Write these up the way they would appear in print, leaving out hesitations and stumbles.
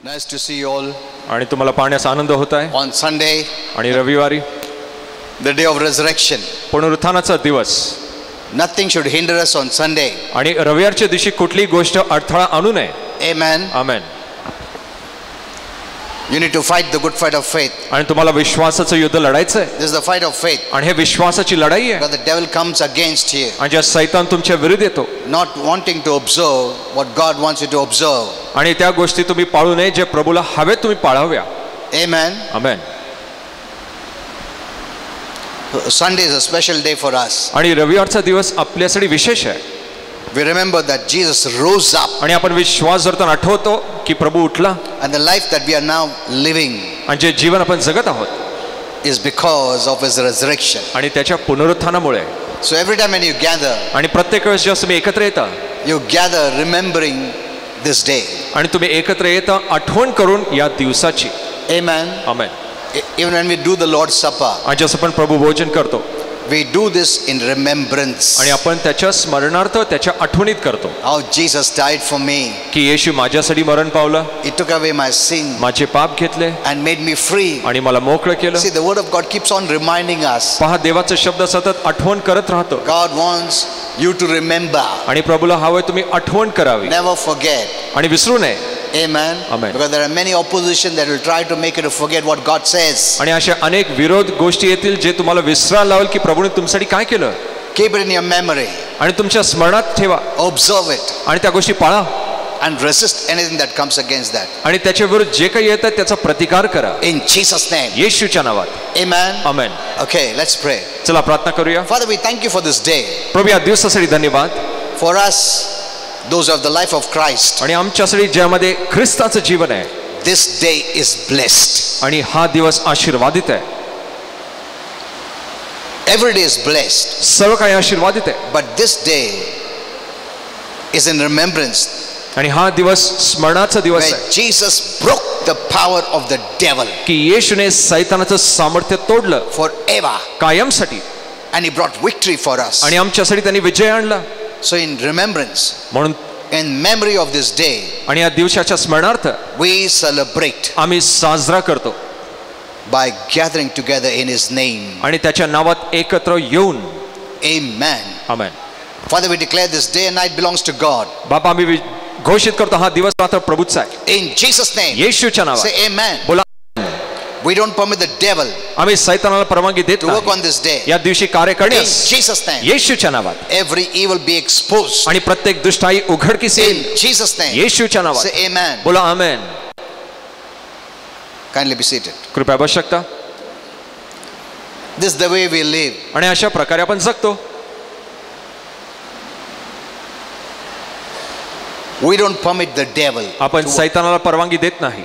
Nice to see you all. आणि तुम्हाला पाहण्यास आनंद होत आहे. On Sunday, आणि रविवारी the day of resurrection. पुनरुत्थानाचा दिवस. Nothing should hinder us on Sunday. आणि रविवारच्या दिवशी कुठली गोष्ट अडथळा आणू नये. Amen. Amen. You need to fight the good fight of faith. आणि तुम्हाला विश्वासाचं युद्ध लढायचं आहे. This is the fight of faith. आणि हे विश्वासाची लढाई आहे. Because the devil comes against you. आणि ज्या सैतान तुमच्या विरुद्ध येतो. Not wanting to observe what God wants you to observe. आणि त्या गोष्टी तुम्ही पाळू नये जे प्रभूला हवे तुम्ही पाळाव्या. Amen. Amen. Sunday is a special day for us. आणि रविवारचा दिवस आपल्यासाठी विशेष आहे. We remember that Jesus rose up. आणि आपण विश्वास धरताना आठवतो की प्रभू उठला. And the life that we are now living आणि जे जीवन आपण जगत आहोत is because of his resurrection. आणि त्याच्या पुनरुत्थानामुळे. So every time when you gather, आणि प्रत्येक वेळेस जेव्हा तुम्ही एकत्र येता, you gather remembering this day. आणि तुम्ही एकत्र येता आठवण करून या दिवसाची. Amen. Amen. Even when we do the Lord's Supper, आणि जसं आपण प्रभू भोजन करतो, we do this in remembrance. आणि आपण त्याच्या स्मरणार्थ त्याच्या आठवणीत करतो. How Jesus died for me. की येशू माझ्यासाठी मरण पावलं. He took away my sin माझे पाप घेतले and made me free. आणि मला मोकळं केलं. See, the word of God keeps on reminding us. पहा, देवाचा शब्द सतत आठवण करत राहतो. God wants you to remember. आणि प्रभूला हवंय तुम्ही आठवण करावी. Never forget. आणि विसरू नये. Amen. Amen. Because there are many opposition that will try to make you to forget what God says. आणि अशा अनेक विरोध गोष्टी येतील जे तुम्हाला विसरायला लावेल की प्रभूने तुमच्यासाठी काय केलं. Keep it in your memory. आणि तुमच्या स्मरणात ठेवा. Observe it. आणि त्या गोष्टी पाळा. And resist anything that comes against that. आणि त्याच्या विरुद्ध जे काही येतं त्याचा प्रतिकार करा. In Jesus' name. येशूच्या नावात. Amen. Amen. Okay, let's pray. चला प्रार्थना करूया. Father, we thank you for this day. प्रभू, या दिवसासाठी धन्यवाद. For us, those of the life of Christ, आणि आमच्यासाठी ज्यामध्ये ख्रिस्ताचं जीवन आहे, this day is blessed. आणि हा दिवस आशीर्वादित आहे. Every day is blessed. सर्व काही आशीर्वादित आहे. But this day is in remembrance. आणि हा दिवस स्मरणाचा दिवस Where आहे. Jesus broke the power of the devil की येशूने सैतानाचं सामर्थ्य तोडलं forever. कायमसाठी. And he brought victory for us. आणि आमच्यासाठी त्यांनी विजय आणला. So in remembrance, म्हणून in memory of this day, आणि या दिवसाच्या स्मरणार्थ we celebrate आम्ही साजरा करतो. by gathering together in his name. आणि त्याच्या नावात एकत्र येऊन. Amen. Amen. Father, we declare this day and night belongs to God. बाबा, आम्ही घोषित करतो हा दिवस मात्र प्रभूचा आहे. In Jesus' name. येशूच्या नावात. Say amen. बोला. We don't permit the devil आम्ही सैतानाला परवानगी देत to work नाही on this day. या दिवशी कार्य In करण्यास. Jesus' name. येशूच्या नावात. Every evil be exposed. आणि प्रत्येक दुष्टाई उघडकीस येईल. In Jesus' name. येशूच्या नावात. Say amen. बोला आमेन. Kindly be seated. कृपया बसू शकता. This is the way we live. आणि अशा प्रकारे आपण जगतो. We don't permit the devil. आपण सैतानाला परवानगी देत नाही.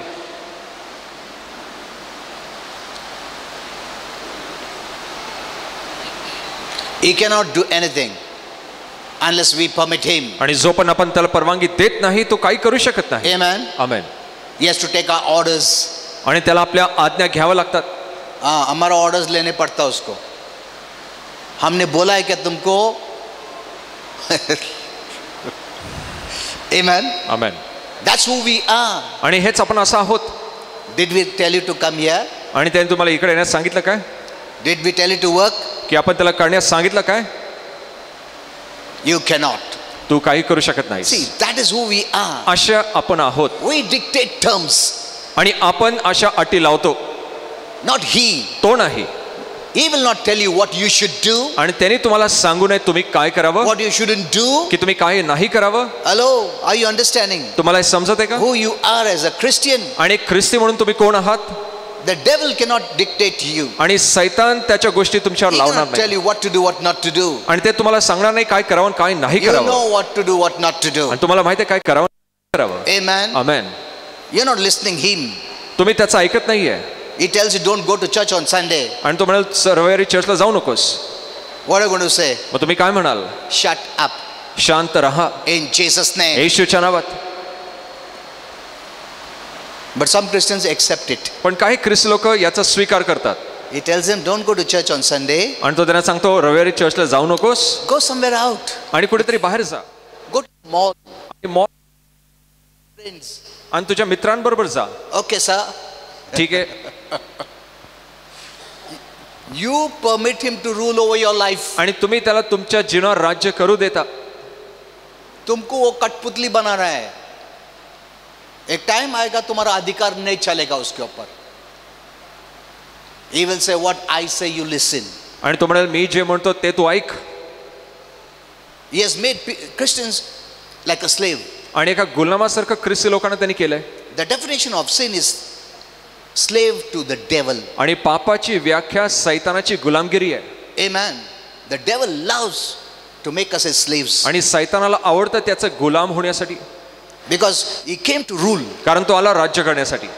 He cannot do anything unless we permit him. आणि जो पण आपण त्याला परवानगी देत नाही तो काही करू शकत नाही. Amen. Amen. He has to take our orders. आणि त्याला आपल्या आज्ञा घ्याव्या लागतात. हाँ, हमारा ऑर्डर्स लेने पड़ता है उसको. हमने बोला है क्या तुमको? Amen. Amen. That's who we are. आणि हेच आपण असं आहोत. Did we tell you to come here? आणि त्याने तुम्हाला इकडे येण्यास सांगितलं काय? Did we tell you to work? की आपण त्याला करण्यास सांगितलं काय? You cannot. तू काही करू शकत नाही. See, that is who we are. अशा आपण आहोत. We dictate terms. आणि आपण अशा अटी लावतो. Not he. तो नाही. He will not tell you what you should do. आणि त्याने तुम्हाला सांगू नये तुम्ही काय करावं, What you shouldn't do. की तुम्ही काय नाही करावं. Hello, are you understanding? तुम्हाला हे समजत आहे का? Who you are as a Christian. आणि एक ख्रिस्ती म्हणून तुम्ही कोण आहात. The devil cannot dictate you. आणि सैतान त्याच्या गोष्टी तुमच्यावर He लावणार cannot tell नाही. you what to do, what not to do. आणि ते तुम्हाला सांगणार नाही काय करावं काय नाही You करावं. know what to do, what not to do. आणि तुम्हाला माहिती आहे काय करावं करावं. Amen. Amen. You're not listening him. तुम्ही त्याचं ऐकत नाहीये. He tells you don't go to church on Sunday. आणि तो म्हणाल रविवारी चर्चला जाऊ नकोस. What are you going to say? मग तुम्ही काय म्हणाल? Shut up. शांत राहा. In Jesus' name. येशूच्या नावात. But some Christians accept it. पण काही ख्रिस्ती लोक याचा स्वीकार करतात. He tells them don't go to church on Sunday. आणि तो त्यांना सांगतो रविवारी चर्चला जाऊ नकोस. Go somewhere out. आणि कुठेतरी बाहेर जा. Go to the mall. Mall friends. आणि तुझ्या मित्रांबरोबर जा. Okay, sir. ठीक आहे. You permit him to rule over your life. आणि तुम्ही त्याला तुमच्या जीवनावर राज्य करू देता. तुमको वो कठपुतली बना रहा है. एक टाइम आएगा तुम्हारा अधिकार नहीं चलेगा उसके ऊपर. He will say what I say you listen. आणि तो म्हणाल मी जे म्हणतो ते तू ऐक. He has made Christians like a slave. आणि एका गुलामासारखं ख्रिस्ती लोकांना त्यांनी केलंय. The definition of sin is slave to the devil. आणि पापाची व्याख्या सैतानाची गुलामगिरी आहे. Amen. The devil loves to make us as slaves. आणि सैतानाला आवडतं त्याचं गुलाम होण्यासाठी. Because he came to rule. कारण तो आला राज्य करण्यासाठी.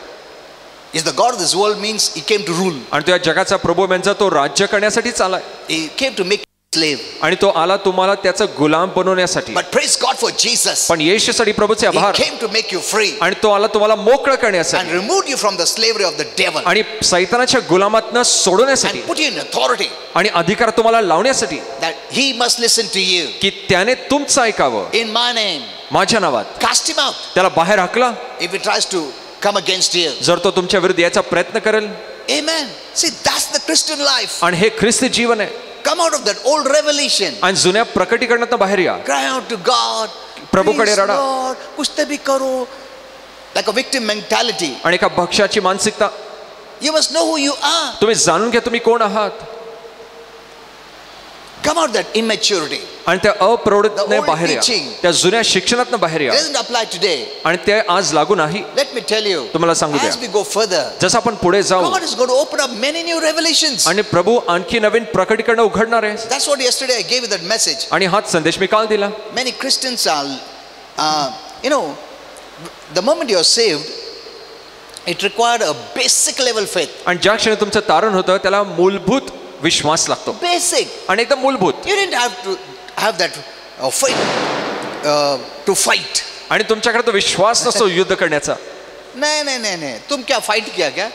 Is the God of this world means he came to rule. आणि तो या जगाचा प्रभू म्हणजे तो राज्य करण्यासाठीच आलाय. He came to make you slave. आणि तो आला तुम्हाला त्याचा गुलाम बनवण्यासाठी. But praise God for Jesus. पण येशूसाठी प्रभूचे He आभार. came to make you free. आणि तो आला तुम्हाला मोकळं And करण्यासाठी. removed you from the slavery of the devil. आणि सैतानाच्या गुलामातनं सोडवण्यासाठी. And put you in authority. आणि अधिकार तुम्हाला लावण्यासाठी. That he must listen to you. की त्याने तुमचं ऐकावं. In my name. माझ्या नावात. Cast him out. त्याला बाहेर हाकला. If he tries to come against you. जर तो तुमच्या विरुद्ध याचा प्रयत्न करेल. Amen. See, that's the Christian life. आणि हे ख्रिस्ती जीवन आहे. Come out of that old revelation. आणि जुन्या प्रकटीकरणातून बाहेर या. Cry out to God. प्रभूकडे रडा. Lord, कुछ तो भी करो. Like a victim mentality. आणि एका भक्ष्याची मानसिकता. You must know who you are. तुम्ही जाणून घ्या तुम्ही कोण आहात. Come out that immaturity. आणि त्या अप्रौढतेने old बाहेर या. teaching. त्या जुन्या शिक्षणातनं बाहेर या. It doesn't apply today. आणि ते आज लागू नाही. Let me tell you. तुम्हाला सांगू द्या. As we go further, जसं आपण पुढे जाऊ. God is going to open up many new revelations. आणि प्रभू आणखी नवीन प्रकटीकरण उघडणार आहे. That's what yesterday I gave you that message. आणि हाच संदेश मी काल दिला. Many Christians are, the moment you are saved, it required a basic level faith. आणि ज्या क्षणी तुमचं तारण होतं त्याला मूलभूत विश्वास लागतो. Basic. आणि एकदम मूलभूत. You didn't have to have that faith to fight. आणि तुमच्याकडे तो विश्वास नसतो युद्ध करण्याचा. नहीं. तुम क्या फाइट किया क्या?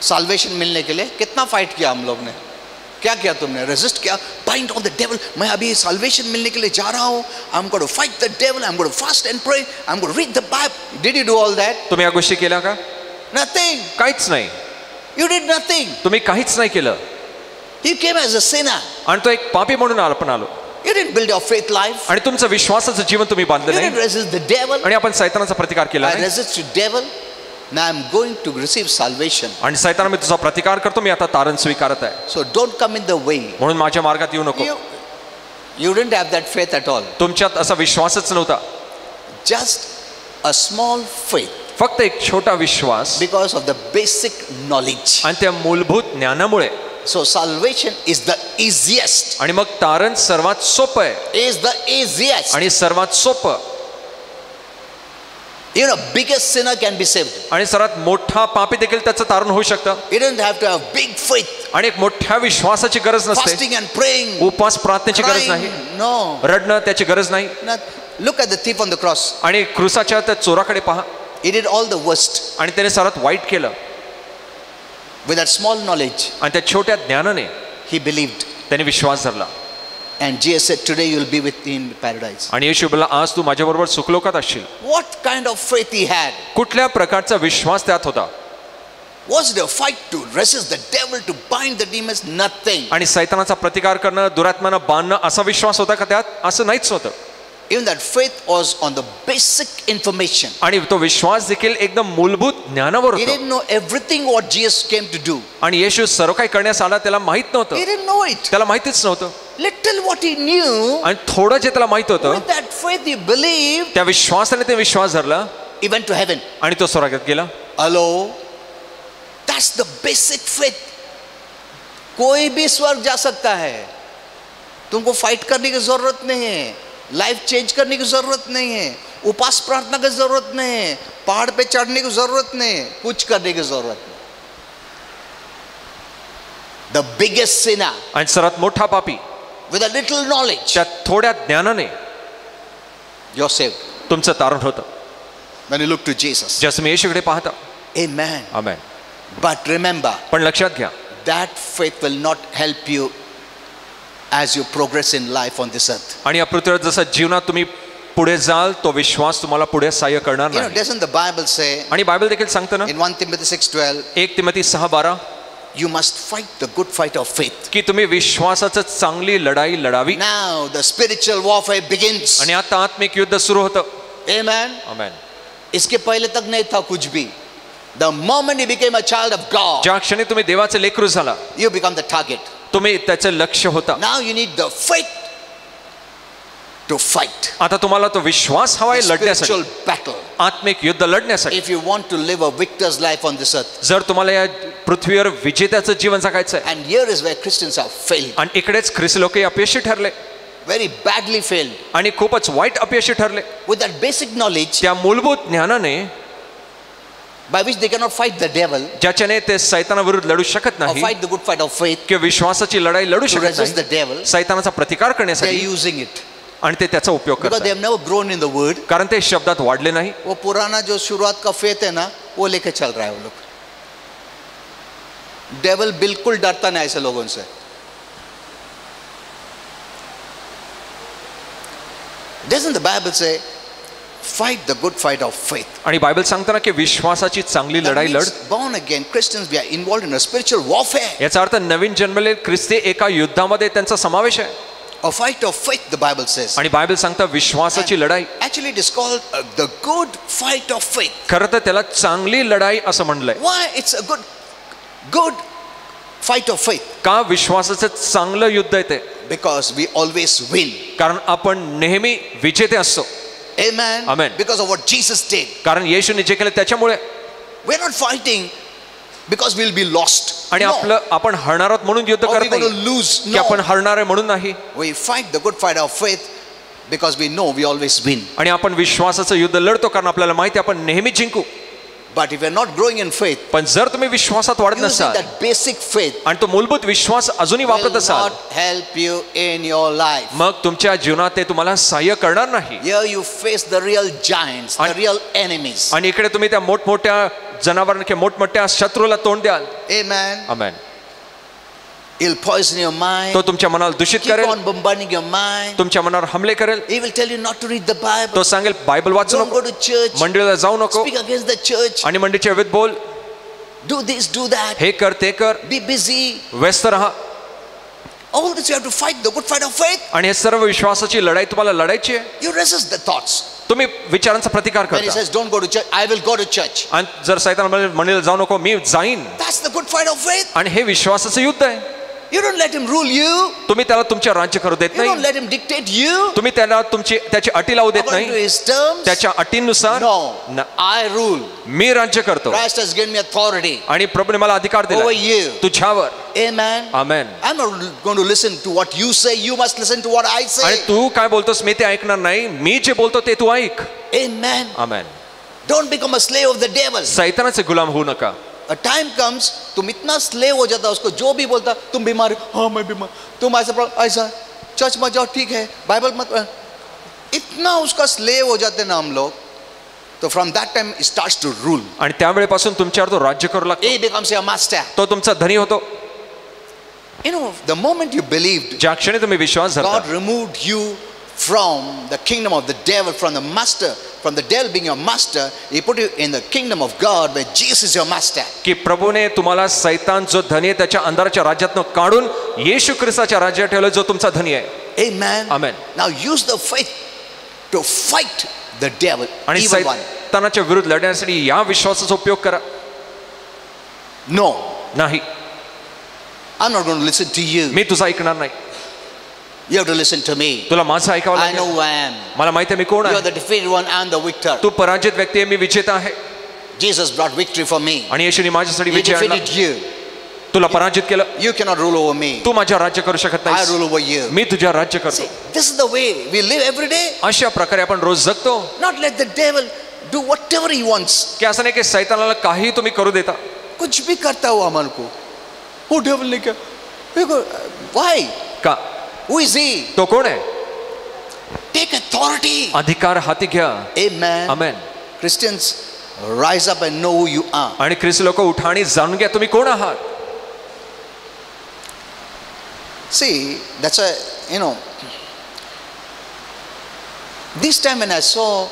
साल्वेशन मिलने के लिए कितना फाइट किया हम लोग ने? क्या किया तुमने? रेजिस्ट किया. Bind on the devil. मैं अभी साल्वेशन मिलने के लिए जा रहा हूँ. I am going to fight the devil. I am going to fast and pray. I am going to read the Bible. Did you do all that? तुम्ही या गोष्टी केल्या का? नथिंग. काहीच नाही. You did nothing. तुम्ही काहीच नाही केलं. You came as a sinner. आणि तो एक पापी म्हणून आपण आलो. You didn't build your faith life. आणि तुमचं विश्वासाचं जीवन तुम्ही बांधलं You didn't नाही. resist the devil. आणि आपण सैतानाचा प्रतिकार केला I नाही. resist the devil. Now I'm going to receive salvation. आणि सैताना मी तुझा प्रतिकार करतो. मी आता तारण स्वीकारत आहे. So don't come in the way. म्हणून माझ्या मार्गात येऊ नको. You didn't have that faith at all. तुमच्यात असा विश्वासच नव्हता. Just a small faith. फक्त एक छोटा विश्वास. Because of the basic knowledge. आणि त्या मूलभूत ज्ञानामुळे. So salvation is the easiest. आणि मग तारण सर्वात सोपं आहे. Is the easiest. आणि सर्वात सोपं. Even a biggest sinner can be saved. आणि सर्वात मोठा पापी देखील त्याचं तारण होऊ शकतं. You don't have to have big faith. आणि एक मोठ्या विश्वासाची गरज नसते. Fasting and praying. उपवास प्रार्थनेची गरज नाही. No. रडणं त्याची गरज नाही. Look at the thief on the cross. आणि क्रूसाच्या त्या चोराकडे पहा. He did all the worst. आणि त्याने सर्वात वाईट केलं. With that small knowledge. आणि त्या छोट्या ज्ञानाने He believed. त्याने विश्वास धरला. And Jesus said, today you will be with me in paradise. आणि येशू बोलला आज तू माझ्याबरोबर सुखलोकात असशील. What kind of faith he had? कुठल्या प्रकारचा विश्वास त्यात होता? Was it a fight to resist the devil, to bind the demons? Nothing. आणि सैतानाचा प्रतिकार करणं, दुरात्म्यांना बांधणं असा विश्वास होता का त्यात? असं नाहीच होतं. Even that faith was on the basic information. आणि तो विश्वास देखील एकदम मूलभूत ज्ञानावर He होता. didn't know everything what Jesus came to do. आणि येशू सर्व काही करण्यास आला त्याला माहित नव्हतं. He didn't know it. त्याला माहितीच नव्हतं. Little what he knew. आणि थोडं जे त्याला माहित होतं With that faith he believed. त्या विश्वासाने ते विश्वास धरला. He went to heaven. आणि तो स्वर्गात गेला. Hello. That's the basic faith. कोई भी स्वर्ग जा सकता है. तुमको फाइट करने की जरूरत नहीं है. लाइफ चेंज करने की जरूरत नहीं है. उपास प्रार्थना की जरूरत नहीं है. पहाड़ पे चढ़ने की जरूरत नहीं है. कुछ करने की जरूरत नहीं. The biggest sinner. आणि सर्वात मोठा पापी With a little knowledge. त्या थोड्या ज्ञानाने You're saved. तुमचं तारण होतं. When you look to Jesus. जसं मी येशूकडे पाहता. Amen. आमेन. But remember. पण लक्षात घ्या. That faith will not help you as you progress in life on this earth. आणि या पृथ्वीवर जसं जीवनात तुम्ही पुढे जाल तो विश्वास तुम्हाला पुढे सहाय्य करणार You know, नाही. doesn't the Bible say आणि बायबल देखील सांगतं ना in 1 Timothy 6:12, 1 Timothy 6:12 you must fight the good fight of faith. की तुम्ही विश्वासाचं चांगली लढाई लढावी. Now the spiritual warfare begins. आणि आता आत्मिक युद्ध सुरू होतं. Amen. आमेन. इसके पहले तक नहीं था कुछ भी. The moment you became a child of God, ज्या क्षणी तुम्ही देवाचे लेकरू झाला you become the target. तुम्ही त्याचं लक्ष होता. Now you need the faith to fight. आता तुम्हाला तो विश्वास हवाय The लढण्यासाठी, spiritual battle. आत्मिक युद्ध लढण्यासाठी. If you want to live a victor's life on this earth. जर तुम्हाला या पृथ्वीवर विजेत्याचं जीवन जगायचं आहे, And here is where Christians have failed. आणि इकडेच ख्रिस्त लोक अपयशी ठरले Very badly failed. आणि खूपच वाईट अपयशी ठरले. With that basic knowledge त्या मूलभूत ज्ञानाने by which they cannot fight the devil ज्याच्याने ते सैतानाविरुद्ध लढू शकत or नाही fight the good fight of faith किंवा विश्वासाची लढाई लढू to शकत resist the नाही, devil, सैतानाचा प्रतिकार they are करण्यासाठी, using it. आणि ते त्याचा उपयोग Because they करतात have never grown in the word. कारण ते शब्दात वाढले नाही. वो पुराना जो शुरुआत का फेथ है ना वो लेके चल रहा है वो लोग. डेविल बिल्कुल डरता नहीं ऐसे लोगों से. Doesn't the Bible say fight the good fight of faith? आणि बायबल सांगताना की विश्वासाची चांगली That लढाई लढ. means born again Christians, we are involved in a spiritual warfare. याचा अर्थ नवीन जन्मलेले ख्रिस्ती एका युद्धामध्ये त्यांचा समावेश आहे. A fight of faith, the Bible says. आणि बायबल सांगता विश्वासाची लढाई. Actually, it is called the good fight of faith. खरं तर त्याला चांगली लढाई असं म्हणलंय. Why? It's a good fight of faith. का विश्वासाचं चांगलं युद्ध आहे ते? Because we always win. कारण आपण नेहमी विजेते असतो. Amen. Amen. Because of what Jesus did. कारण येशूने जे केलं त्याच्यामुळे. We're not fighting because we'll be lost. आणि आपण हरणार आहोत म्हणून युद्ध Or we're करत going to नाही lose. की No. आपण हरणार आहे म्हणून नाही. We fight the good fight of faith because we know we always win. आणि आपण विश्वासाचं युद्ध लढतो कारण आपल्याला माहिती आहे आपण नेहमी जिंकू. But if you're not growing in faith, पण जर तुम्ही विश्वासात वाढत using नसाल that basic faith आणि तो मूलभूत विश्वास अजूनही will वापरत असाल, not help you in your life. मग तुमच्या जीवनात ते तुम्हाला सहाय्य करणार नाही. Here you face the real giants, the And- real enemies. आणि इकडे तुम्ही त्या मोठमोठ्या जनावरांना किंवा मोठमोठ्या शत्रूला तोंड द्याल. Amen. Amen. He'll poison your mind. तो तुमच्या मनाला दूषित Keep करेल, on bombarding your mind. तुमच्या मनावर हमले करेल. He will tell you not to read the Bible. तो सांगेल बायबल वाचू Don't नको, go to church. मंडळीला जाऊ नको, Speak against the church. आणि मंडळीच्या विरुद्ध बोल, Do this, do that. हे कर ते कर, Be busy. व्यस्त राहा. All this you have to fight the good fight of faith. आणि हे सर्व विश्वासाची लढाई तुम्हाला लढायची आहे. You resist the thoughts. तुम्ही विचारांचा प्रतिकार When he करता. says don't go to church, I will go to church. आणि जर सैतान म्हणेल जाऊ नको, मी जाईन. That's the good fight of faith. आणि हे विश्वासाचं युद्ध आहे. You don't let him rule you. तुम्ही त्याला तुमच्या राज्य करू देत You don't नाही. let him dictate you. तुम्ही त्याची अटी लावू देत According to नाही. his terms. त्याच्या अटीनुसार No. I rule. मी राज्य करतो Christ has given me authority आणि प्रभूने मला अधिकार over दिला you. तुझ्यावर. Amen. Amen. I'm not going to listen to what you say. You must listen to what I आणि say. तू काय बोलतोस मी ते ऐकणार नाही, मी जे बोलतो ते तू ऐक. Amen. Amen. Don't become a slave of the devil. सैतानाचे गुलाम होऊ नका. A time comes, तुम इतना स्लेव हो जाता उसको, जो भी बोलता तुम बीमार हो, हाँ मैं बीमार, तुम ऐसा चर्च में जाओ ठीक है, बाइबल मत, इतना उसका स्लेव हो जाते ना हम लोग, तो from that time it starts to rule. आणि त्यावेळेपासून तुमच्यावर तो राज्य करू लागतो. He becomes your master. तो तुमचा धनी होतो. You know, the moment you believed, ज्या क्षणी तुम्ही विश्वास धरता, God removed you from the kingdom of the devil, from the master, from the devil being your master, he put you in the kingdom of God where Jesus is your master. की प्रभूने तुम्हाला सैतान जो धनी आहे त्याच्या अंधाराच्या राज्यातनं काढून येशू ख्रिस्ताच्या राज्यात ठेवलं जो तुमचा धनी आहे. Amen. Amen. Now use the faith to fight the devil, आणि evil one. सैतानाच्या विरुद्ध लढण्यासाठी या विश्वासाचा उपयोग करा. No, नाही, I'm not going to listen to you. मी तुझा ऐकणार नाही. You have to listen to me. तुला माझं ऐकावं I know लागेल. who I am. मला माहिती आहे मी कोण You are आहे. the defeated one and the victor. तू पराजित व्यक्ती आहे, मी विजेता आहे. Jesus brought victory for me. आणि येशूने माझ्यासाठी He विजय आणला. defeated you. तुला पराजित केलं. You cannot rule over me. तू माझ्या राज्य करू शकत I नाही. rule over you. मी तुझ्या राज्य करतो. See, this is the way we live every day. अशा प्रकारे आपण रोज जगतो. Not let the devil do whatever he wants. की असं नाही की सैतानाला काही तुम्ही करू देता. कुछ भी करता हो हमारे को. Who devil ने क्या? Why? का? Who is he? तो कोण आहे? Take authority. अधिकार हाती घ्या. Amen. Amen. Christians, rise up and know who you are. आणि ख्रिस्त लोक उठा आणि जाणून घ्या तुम्ही कोण आहात. See, that's why, This time when I saw,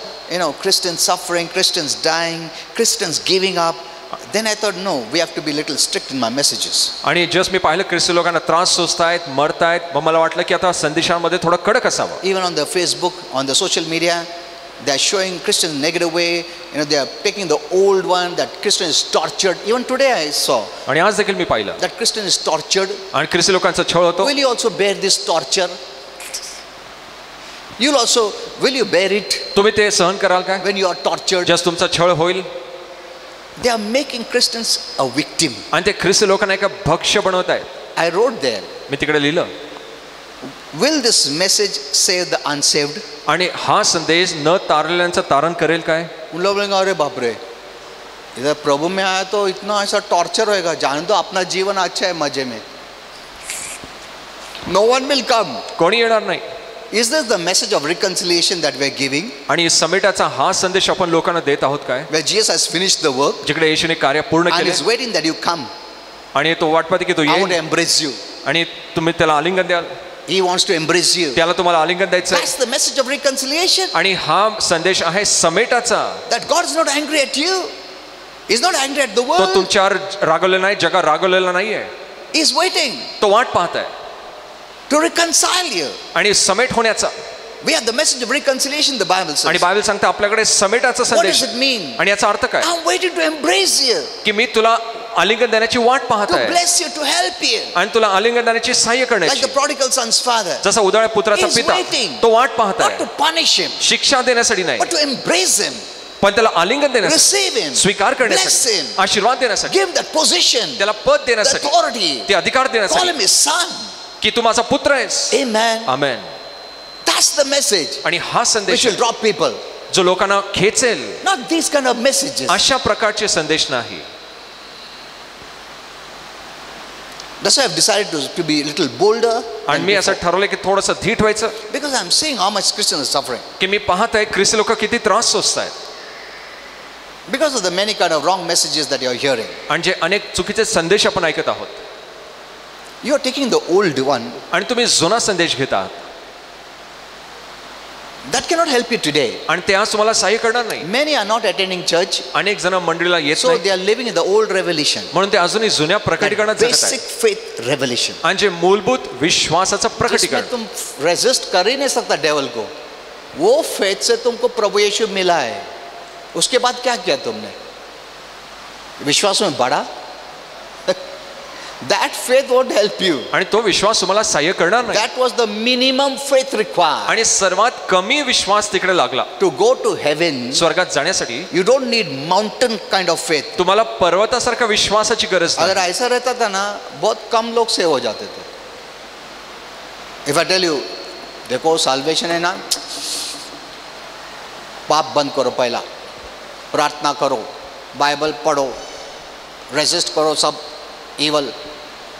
Christians suffering, Christians dying, Christians giving up, then I thought, no, we have to be a little strict in my messages. आणि जस्ट मी पाहिलं ख्रिस्ती लोकांना त्रास सोसतायत, मरतायत, मग मला वाटलं की आता संदेशांमध्ये थोडं कडक असावं. Even on the Facebook, on the social media, they are showing Christians in a negative way. They are taking the old one, that Christian is tortured. Even today I saw आणि आज देखील मी पाहिलं that Christian is tortured. आणि ख्रिस्ती लोकांचा छळ होतो. Will you also bear this torture? Will you bear it तुम्ही ते सहन कराल का when you are tortured? Just तुमचा छळ होईल. They are making Christians a victim. आणि ते ख्रिस्ती लोकांना एका भक्ष्य बनवत आहेत. I wrote there, मी तिकडे लिहिलं, will this message save the unsaved? आणि हा संदेश न तारलेल्यांचं तारण करेल काय. उन लोग बोलेंगे, अरे बाप रे, इधर प्रभु में आया तो इतना ऐसा टॉर्चर होएगा, जान दो अपना जीवन अच्छा है मजे में. No one will come. कोणी येणार नाही. Is this the message of reconciliation that we are giving? आणि समेटाचा हा संदेश आपण लोकांना देत आहोत काय, Where Jesus has finished the work जिकडे येशूने कार्य पूर्ण and केले is waiting that you come. आणि तो वाट पाहते की तो I want to येईल embrace you. आणि तुम्ही त्याला आलिंगन द्याल, He wants to embrace you. त्याला तुम्हाला आलिंगन द्यायचं. That's the message of reconciliation. आणि हा संदेश आहे समेटाचा. That God is not angry at you. He's not angry at the तो world. तुमच्यावर रागवलेला नाही, जगा रागवलेला नाहीये. He's waiting तो वाट पाहताय to reconcile you. आणि समेट होण्याचा. We have the message of reconciliation, the Bible आणि says. बायबल सांगते आपल्याकडे समेटाचा What संदेश. does it mean? आणि याचा अर्थ काय I'm waiting to embrace you, की मी तुला आलिंगन देण्याची वाट पाहत to आहे bless you, to help you. आणि तुला आलिंगन देण्याची सहाय्य Like करण्याची. the prodigal son's father. जसा उदाळ्या पुत्राचा He's पिता waiting. तो वाट पाहत Not to आहे, punish him, शिक्षा देण्यासाठी नाही, but to embrace him, पण त्याला आलिंगन देण्यासाठी, receive him, स्वीकार bless करण्यासाठी, him, आशीर्वाद देण्यासाठी, give that position, त्याला पद the देण्यासाठी, authority, ते अधिकार call देण्यासाठी him his son. की तू माझा पुत्र आहेस. Amen. Amen. That's the message आणि हा which संदेश will draw people. जो लोकांना खेचेल. Not these kind of messages. अशा प्रकारचे संदेश नाही. That's why I've decided to be a little bolder. आणि than मी असं before. ठरवलं की थोडंसं धीट व्हायचं, Because I'm seeing how much Christians are suffering. की मी पाहत आहे ख्रिस्ती लोक किती त्रास सोसतायत Because of the many kind of wrong messages that you're hearing. आणि जे अनेक चुकीचे संदेश आपण ऐकत आहोत. You're taking the old one. आणि तुम्ही जुना संदेश घेत आहात That cannot help you today. आणि ते आज तुम्हाला सहाय्य करणार नाही. Many are not attending church, अनेक जण मंडळीला येत so नाही, they are living in the old revelation. म्हणून ते अजूनही जुन्या प्रकटीकरणात जगत Basic आहेत. faith revelation. आणि जे मूलभूत विश्वासाचं जिसमें प्रकटीकरण, तुम रेजिस्ट कर ही नहीं सकता डेवल को. वो फेथ से तुमको प्रभु यीशु मिला है, उसके बाद क्या किया तुमने? विश्वास में बढ़ा. That faith won't help you. आणि तो विश्वास तुम्हाला सहाय्य करणार नाही. That was the minimum faith required. आणि सर्वात कमी विश्वास तिकडे लागला. To go to heaven, स्वर्गात जाण्यासाठी you don't need mountain kind of faith. तुम्हाला पर्वतासारखा विश्वासाची गरज अगर नाही. ऐसा रहता था ना, बहुत कम लोग सेव हो जाते थे. If I tell you, देखो साल्वेशन है ना, पाप बंद करो, पहला प्रार्थना करो, बाइबल पढ़ो, रेजिस्ट करो सब इवल,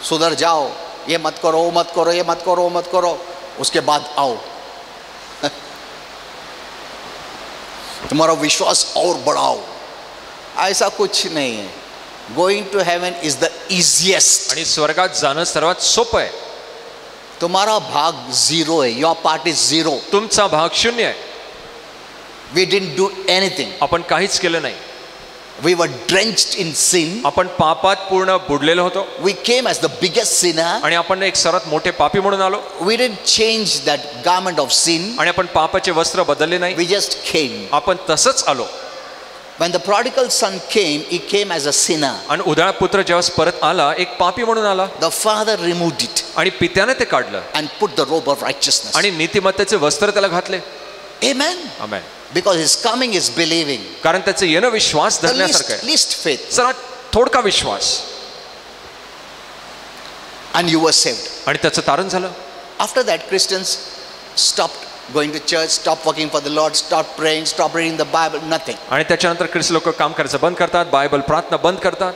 सुधर जाओ, ये मत करो, वो मत करो, ये मत करो, वो मत करो, उसके बाद आओ. तुम्हारा विश्वास और बढ़ाओ. ऐसा कुछ नहीं है. Going to heaven is the easiest. आणि स्वर्गात जाणं सर्वात सोपं आहे. तुम्हारा भाग जीरो है. Your part is zero. तुमचा भाग शून्य आहे. We didn't do anything. आपण काहीच केलं नाही. We were drenched in sin. आपण पापात पूर्ण बुडलेलो होतो. We came as the biggest sinner. आणि आपण एक सर्वात मोठे पापी म्हणून आलो. We didn't change that garment of sin. आणि आपण पापाचे वस्त्र बदलले नाही. We just came. आपण तसंच आलो. When the prodigal son came, he came as a sinner. आणि उदाळ पुत्र जेव्हा परत आला, एक पापी म्हणून आला. The father removed it आणि पित्याने ते काढलं and put the robe of righteousness. आणि नीतिमत्तेचे वस्त्र त्याला घातले. Amen. Amen. Because his coming is believing. कारण त्याचं येणं विश्वास The धरण्यासारखं आहे. least faith. सर्वात थोडका विश्वास. And you were saved. आणि त्याचं तारण झालं. After that, Christians stopped going to church, stopped working for the Lord, stopped praying, stopped reading the Bible, nothing. आणि त्याच्यानंतर ख्रिस्ती लोक काम करायचं बंद करतात, बायबल प्रार्थना बंद करतात.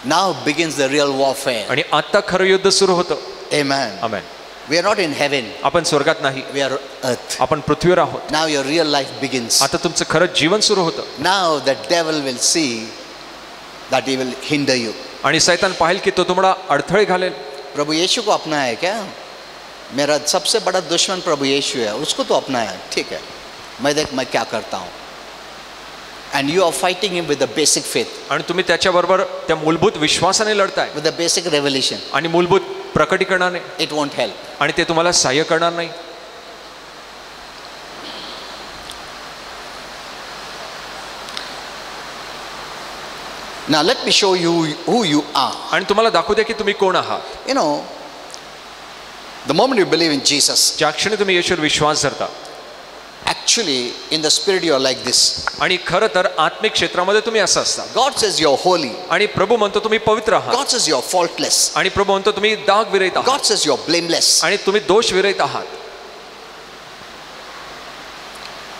Now begins the real warfare. आणि आता खरं युद्ध सुरू होतं. Amen. Amen. We are not in heaven. आपण स्वर्गात नाही, We are earth. आपण पृथ्वीवर आहोत. Now your real life begins. आता तुमचं खरं जीवन सुरू होतं. Now the devil will see that he will hinder you. आणि सैतान पाहिल की तो तुम्हाला अडथळे घालेल. प्रभु यीशु को अपना है क्या? मेरा सबसे बड़ा दुश्मन प्रभु यीशु है, उसको तो अपनाया, ठीक है, मैं देख मैं क्या करता हूँ. And you are fighting him with the basic faith, आणि तुम्ही त्याच्याबरोबर त्या मूलभूत विश्वासाने लढताय with the basic revelation. आणि मूलभूत प्रकटीकरणाने, It won't help. आणि ते तुम्हाला सहाय्य करणार नाही. Now let me show you who you are. आणि तुम्हाला दाखवू द्या की तुम्ही कोण आहात. You know, the moment you believe in Jesus, ज्या क्षणी तुम्ही येशूवर विश्वास धरता, actually in the spirit you are like this. आणि खरं तर आत्मिक क्षेत्रामध्ये तुम्ही असं असता. God says you're holy. आणि प्रभू म्हणतो तुम्ही पवित्र आहात. God says you're faultless. आणि प्रभू म्हणतो तुम्ही दाग विरहित आहात. God says you're blameless. आणि तुम्ही दोष विरहित आहात.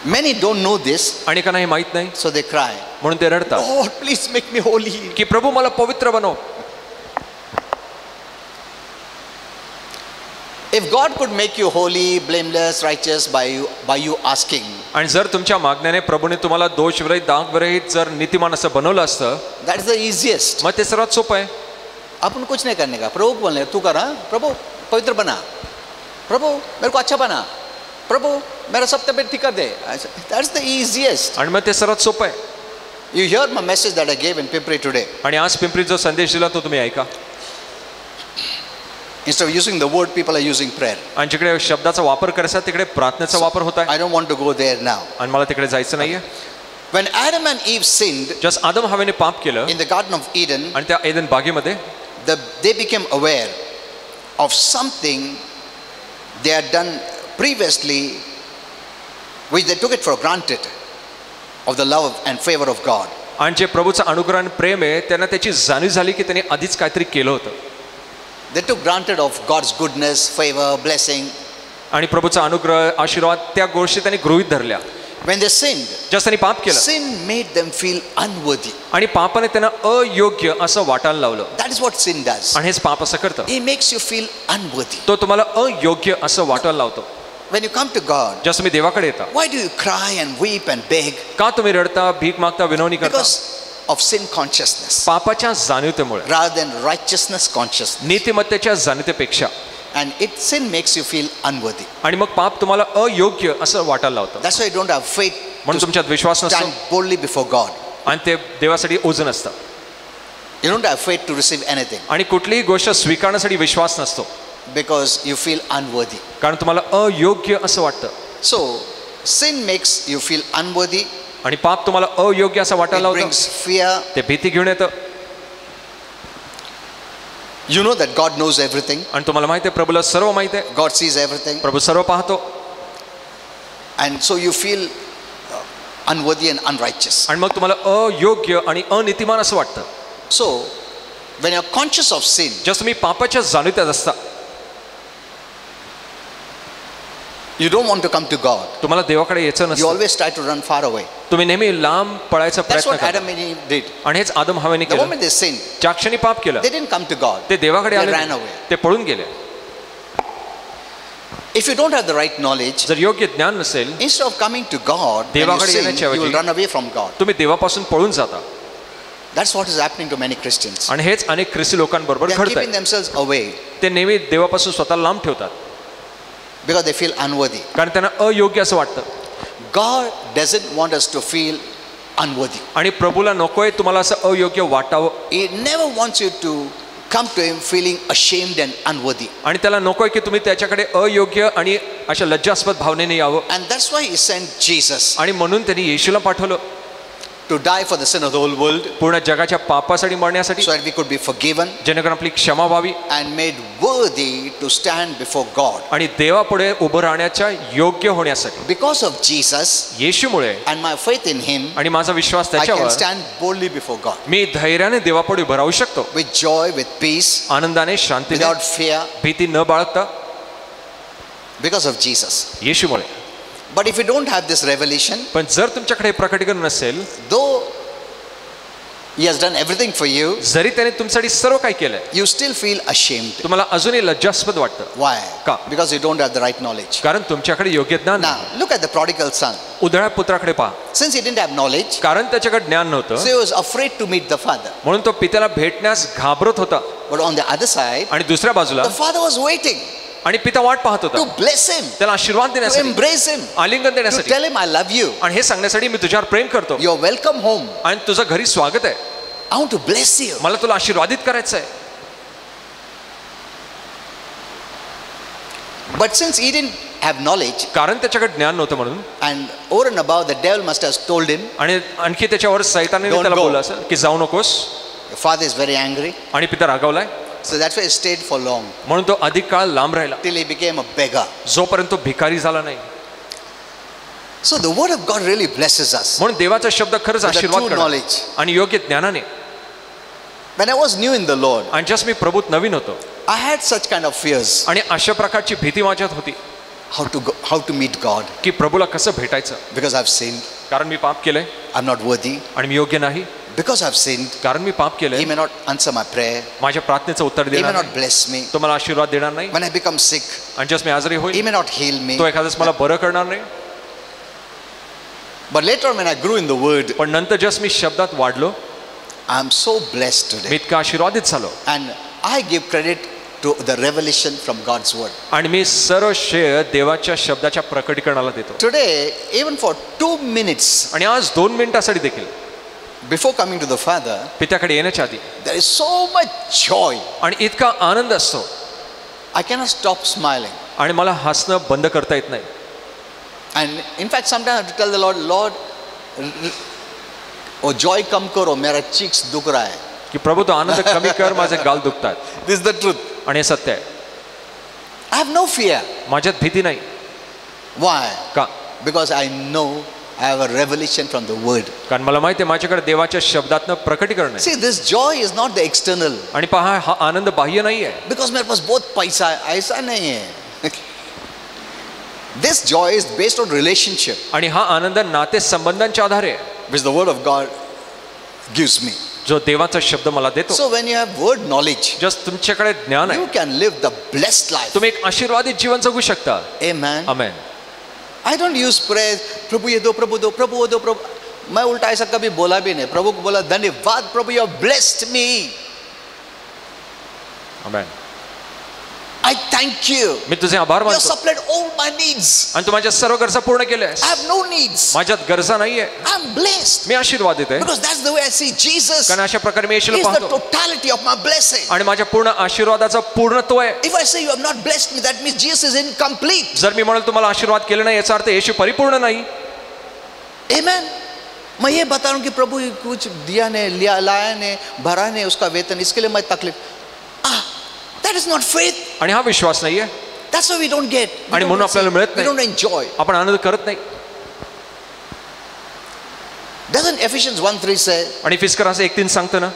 Many don't know this, आणि त्यांना हे माहित नाही, so they cry, म्हणून ते रडतात Lord, please make me holy. की प्रभू मला पवित्र बनव. If God could make you holy, blameless, righteous by you asking, आणि जर तुमच्या मागण्याने प्रभूने तुम्हाला दोष विरहित दाग विरहित जर नीतिमान असं बनवलं असतं, that is the easiest. मग ते सर्वात सोपं आहे. अपन कुछ नहीं करने का, प्रभु को बोलने तू कर, हाँ प्रभु पवित्र बना, प्रभु मेरे को अच्छा बना, प्रभु मेरा सब तबियत ठीक कर दे. That's the easiest. आणि मग ते सर्वात सोपं आहे. You heard my message that I gave in Pimpri today. आणि आज पिंपरीत जो संदेश दिला तो तुम्ही ऐका. Instead of using the word, people are using prayer. आणि जिकडे शब्दाचा वापर करायचा तिकडे प्रार्थनेचा वापर होत आहे. I don't want to go there now. आणि मला तिकडे जायचं नाहीये. When Adam and Eve sinned जस आदम हवेने पाप केलं in the Garden of Eden, आणि त्या एदन बागेमध्ये they became aware of something they had done previously, which they took it for granted, of the love and favor of God. आणि जे प्रभूचं अनुग्रह आणि प्रेम आहे त्यांना त्याची जाणीव झाली की त्यांनी आधीच काहीतरी केलं होतं. They took granted of God's goodness, favor, blessing. आणि प्रभूचा अनुग्रह आशीर्वाद त्या गोष्टी त्यांनी गृहीत धरल्या. When they sinned, जस त्यांनी पाप केलं, sin made them feel unworthy. आणि पापाने त्यांना अयोग्य असं वाटायला लावलं. That is what sin does. आणि हेच पाप असं करतं. It makes you feel unworthy. तो तुम्हाला अयोग्य असं वाटायला लावतो. When you come to God, जसं तुम्ही देवाकडे येता, why do you cry and weep and beg? का तुम्ही रडता, भीक मागता, विनवणी करता? Because of sin consciousness पापाच्या जाणीवतेमुळे, rather than righteousness consciousness. नीतिमत्तेच्या जाणीवतेपेक्षा. And sin makes you feel unworthy. आणि मग पाप तुम्हाला अयोग्य असं वाटायला लावतं. That's why you don't have faith म्हणून तुमच्यात विश्वास to नसतो stand boldly before God. आणि ते देवासाठी ओझं असतं. You don't have faith to receive anything आणि कुठलीही गोष्ट स्वीकारण्यासाठी विश्वास नसतो, because you feel unworthy. कारण तुम्हाला अयोग्य असं वाटतं. So sin makes you feel unworthy. आणि पाप तुम्हाला अयोग्य असं वाटायला It लावतं. brings fear. ते भीती घेऊन येतं. You know that God knows everything. आणि तुम्हाला माहिती आहे प्रभूला सर्व माहिती आहे. God sees everything. प्रभू सर्व पाहतो. And so you feel unworthy and unrighteous. आणि मग तुम्हाला अयोग्य आणि अनीतिमान असं वाटतं. So when you're conscious of sin, जसं तुम्ही पापाच्या जाणीवतेत असता, you don't want to come to God. तुम्हाला देवाकडे यायचं You नसतं. always try to run far away. तुम्ही नेहमी लांब पळायचा That's प्रयत्न what करता. Adam and Eve did. आणि हेच आदम हवेने The केलं. moment they sinned, ज्या क्षणी पाप केलं, they didn't come to God. ते देवाकडे They आले ran नाही. away. ते पळून गेले. If you don't have the right knowledge, जर योग्य ज्ञान नसेल, instead of coming to God, when you देवाकडे sin, येण्याच्या you will ऐवजी run away from God. तुम्ही देवापासून पळून जाता. That's what is happening to many Christians. आणि हेच अनेक ख्रिस्ती लोकांबरोबर They are घडत keeping आहे. themselves away ते नेहमी देवापासून स्वतःला लांब ठेवतात, because they feel unworthy. कारण त्यांना अयोग्य असं वाटतं. God doesn't want us to feel unworthy. आणि प्रभूला नकोय तुम्हाला असं अयोग्य वाटावं. He never wants you to come to him feeling ashamed and unworthy. आणि त्याला नकोय की तुम्ही त्याच्याकडे अयोग्य आणि अशा लज्जास्पद भावनेने यावं. And that's why he sent Jesus आणि म्हणून त्यांनी येशूला पाठवलं to die for the sin of the whole world, पूर्ण जगाच्या पापासाठी मरण्यासाठी, so that we could be forgiven जेणेकरून आपली क्षमा व्हावी and made worthy to stand before God. आणि देवापुढे उभं राहण्याच्या योग्य होण्यासाठी. Because of Jesus येशूमुळे and my faith in him, आणि माझा विश्वास I can त्याच्यावर, stand boldly before God मी धैर्याने देवापुढे उभं राहू शकतो, with joy, with peace, आनंदाने, शांतीने, without fear, भीती न बाळगता, because of Jesus. येशूमुळे. But if you don't have this revelation, पण जर तुमच्याकडे प्रकटीकरण नसेल, though he has done everything for you, जरी त्याने तुमच्यासाठी सर्व काही केलंय, you still feel ashamed. तुम्हाला अजूनही लज्जास्पद वाटतं. Why? का? Because you don't have the right knowledge. कारण तुमच्याकडे योग्य ज्ञान Now, नाही. look at the prodigal son. उधळ्या पुत्राकडे पहा. Since he didn't have knowledge, कारण त्याच्याकडे ज्ञान so नव्हतं, he was afraid to meet the father. म्हणून तो पित्याला भेटण्यास घाबरत होता. But on the other side, आणि दुसऱ्या बाजूला the father was waiting. आणि पिता वाट पाहत to होता bless him, त्याला आशीर्वाद to देण्यासाठी, embrace him, आलिंगन to देण्यासाठी tell him I love you. आणि हे सांगण्यासाठी मी तुझ्यावर प्रेम करतो You're welcome home. आणि तुझं घरी स्वागत आहे, I want to bless you. मला तुला आशीर्वादित करायचं आहे. But since he didn't have knowledge, कारण त्याच्याकडे ज्ञान नव्हतं म्हणून, and over and above, the devil must have told him, आणि आणखी त्याच्यावर सैतानाने Don't त्याला go. बोललं असेल की जाऊ नकोस, your father is very angry. आणि पिता रागावलाय, So that's why he stayed for long, म्हणून तो अधिक काळ लांब राहिला, till he became a beggar. जोपर्यंत तो भिकारी झाला नाही. So the word of God really blesses us. म्हणून देवाचा शब्द खरंच With the आशीर्वाद true करणार knowledge. आणि योग्य ज्ञानाने. When I was new in the Lord, आणि जस्ट मी प्रभूत नवीन होतो, I had such kind of fears. आणि अशा प्रकारची भीती माझ्यात होती How to meet God, की प्रभूला कसं भेटायचं, because I've sinned. कारण मी पाप केलंय I'm not worthy. आणि मी योग्य नाही, Because I've sinned, कारण मी पाप He केलंय, may not answer my prayer. माझ्या प्रार्थनेचं उत्तर He may देणार not नाही, bless me. तो मला आशीर्वाद देणार नाही, When I become sick, आणि जस्ट मी आजारी He होईल may not heal me. तो एखाद्याच मला बरं करणार नाही. But later on when I grew in the Word, पण नंतर जस्ट मी शब्दात वाढलो, I'm so blessed me today. इतका आशीर्वादित झालो, And I give credit to the revelation from God's Word. आणि मी सर्व श्रेय देवाच्या शब्दाच्या प्रकटीकरणाला देतो. Today, even for 2 minutes आणि आज 2 मिनिटासाठी देखील before coming to the Father, पित्याकडे येण्याच्या आधी there is so much joy. आणि इतका आनंद असतो, I cannot stop smiling. आणि मला हसणं बंद करता येत नाही. And in fact, sometimes I have to tell the Lord, Lord, oh joy come karo, mera cheeks dukh raha hai. की प्रभू तो आनंद कमी कर, माझे गाल दुखतात. This is the truth. आणि हे सत्य आहे, I have no fear. माझ्यात भीती नाही. Why? का? Because I know I have a revelation from the Word. कारण मला माहिती आहे माझ्याकडे देवाच्या शब्दातनं प्रकटीकरण आहे. See, this joy is not the external. आणि पहा, हा आनंद बाह्य नाही आहे, Because मेरे पास बहुत पैसा है, ऐसा नहीं है. This joy is based on relationship, आणि हा आनंद नाते संबंधांच्या आधारे आहे, which the Word of God gives me. जो देवाचा शब्द मला देतो. So when you have word knowledge, just तुमच्याकडे ज्ञान आहे, you can live the blessed life. तुम्ही एक आशीर्वादित जीवन जगू शकता. Amen. Amen. I don't use prayer, प्रभु ये दो, प्रभु दो, प्रभु वो दो, प्रभु. मैं उल्टा ऐसा कभी बोला भी नहीं. प्रभु को बोला धन्यवाद प्रभु, you have blessed me. Amen. I thank you. मी तुझे आभार You have मानतो, supplied all my needs. आणि तू माझ्या सर्व गरजा पूर्ण केल्यास. I have no needs. माझ्यात गरजा नाहीये, I'm blessed. मी आशीर्वादित आहे. Because that's the way I see Jesus. कारण अशा प्रकारे मी येशूला He is the पाहतो, totality of my blessing. आणि माझ्या पूर्ण आशीर्वादाचा पूर्णत्व आहे. If I say you have not blessed me, that means Jesus is incomplete. जर मी म्हणाल तुम्हाला आशीर्वाद केले नाही, याचा अर्थ येशू परिपूर्ण नाही. Amen. मैं ये बता रहा हूँ कि प्रभु कुछ दिया ने, लिया, लाया ने, भरा ने उसका वेतन, इसके लिए मैं तकलीफ. That is not faith. आणि हा विश्वास नाहीये, That's why we don't get. आणि म्हणून आपल्याला मिळत We नाही, don't enjoy. आपण आनंद करत नाही. Doesn't Ephesians 1:3 say, आणि फिस्कराचं 1:3 सांगतं ना,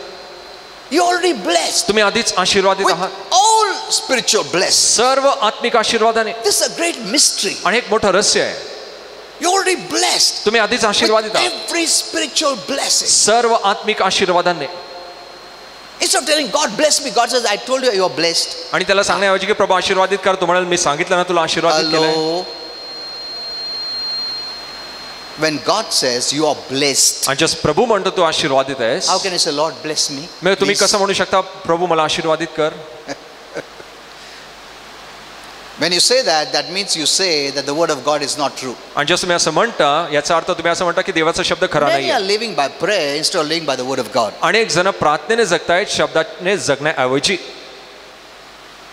you're already blessed तुम्ही आधीच आशीर्वादित with आहात, all spiritual blessings. सर्व आत्मिक आशीर्वादाने. This is a great mystery. आणि एक मोठं रहस्य आहे, You're already blessed तुम्ही आधीच with आशीर्वादित आहात every spiritual blessing. सर्व आत्मिक आशीर्वादाने. Instead of telling God bless me, God says I told you you are blessed. आणि त्याला सांगण्याऐवजी की प्रभू आशीर्वादित कर, तू म्हणाल मी सांगितलं ना तुला आशीर्वादित केलंय. Hello. When God says you are blessed, आणि जस्ट प्रभू म्हणतो तू आशीर्वादित आहेस, how can you say Lord bless me? मग तुम्ही Please. कसं म्हणू शकता प्रभू मला आशीर्वादित कर? When you say that, that means you say that the word of God is not true. आणि जसं तुम्ही असं म्हणता, याचा अर्थ तुम्ही असं म्हणता की देवाचा शब्द खरा Many नाही are आहे. living by prayer instead of living by the word of God. अनेक जण प्रार्थनेने जगतायत, शब्दाने जगण्याऐवजी.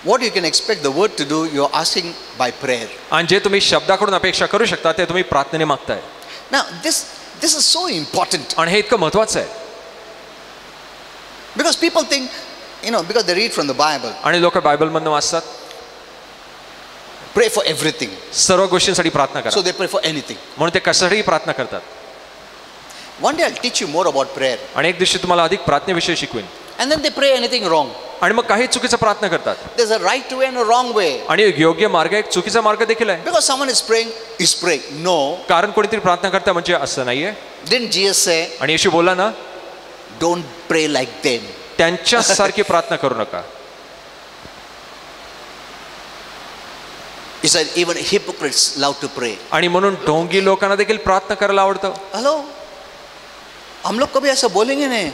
What you can expect the word to do, you're asking by prayer. आणि जे तुम्ही शब्दाकडून अपेक्षा करू शकता ते तुम्ही प्रार्थनेने मागताय. Now, this is so important आणि हे इतकं महत्वाचं आहे, because people think, because they read from the Bible, आणि लोक बायबल मधून वाचतात, pray for everything. सर्व गोष्टींसाठी प्रार्थना So करा, they pray for anything. म्हणून ते कशासाठी प्रार्थना करतात. One day I'll teach you more about prayer. आणि एक दिवशी तुम्हाला अधिक प्रार्थनेविषयी शिकवेन. And then they pray anything wrong. आणि मग काही चुकीचं प्रार्थना करतात, There's a right way and a wrong way. आणि एक योग्य मार्ग एक चुकीचा मार्ग देखील आहे. Because someone is praying, is praying. No. कारण कोणीतरी प्रार्थना करता म्हणजे असं नाहीये. Didn't Jesus say, आणि येशू बोलला ना, don't pray like them? त्यांच्यासारखी प्रार्थना करू नका. He said, even hypocrites love to pray. आणि म्हणून ढोंगी लोकांना देखील प्रार्थना करायला आवडतं. हेलो, हम लोग कभी ऐसा बोलेंगे नहीं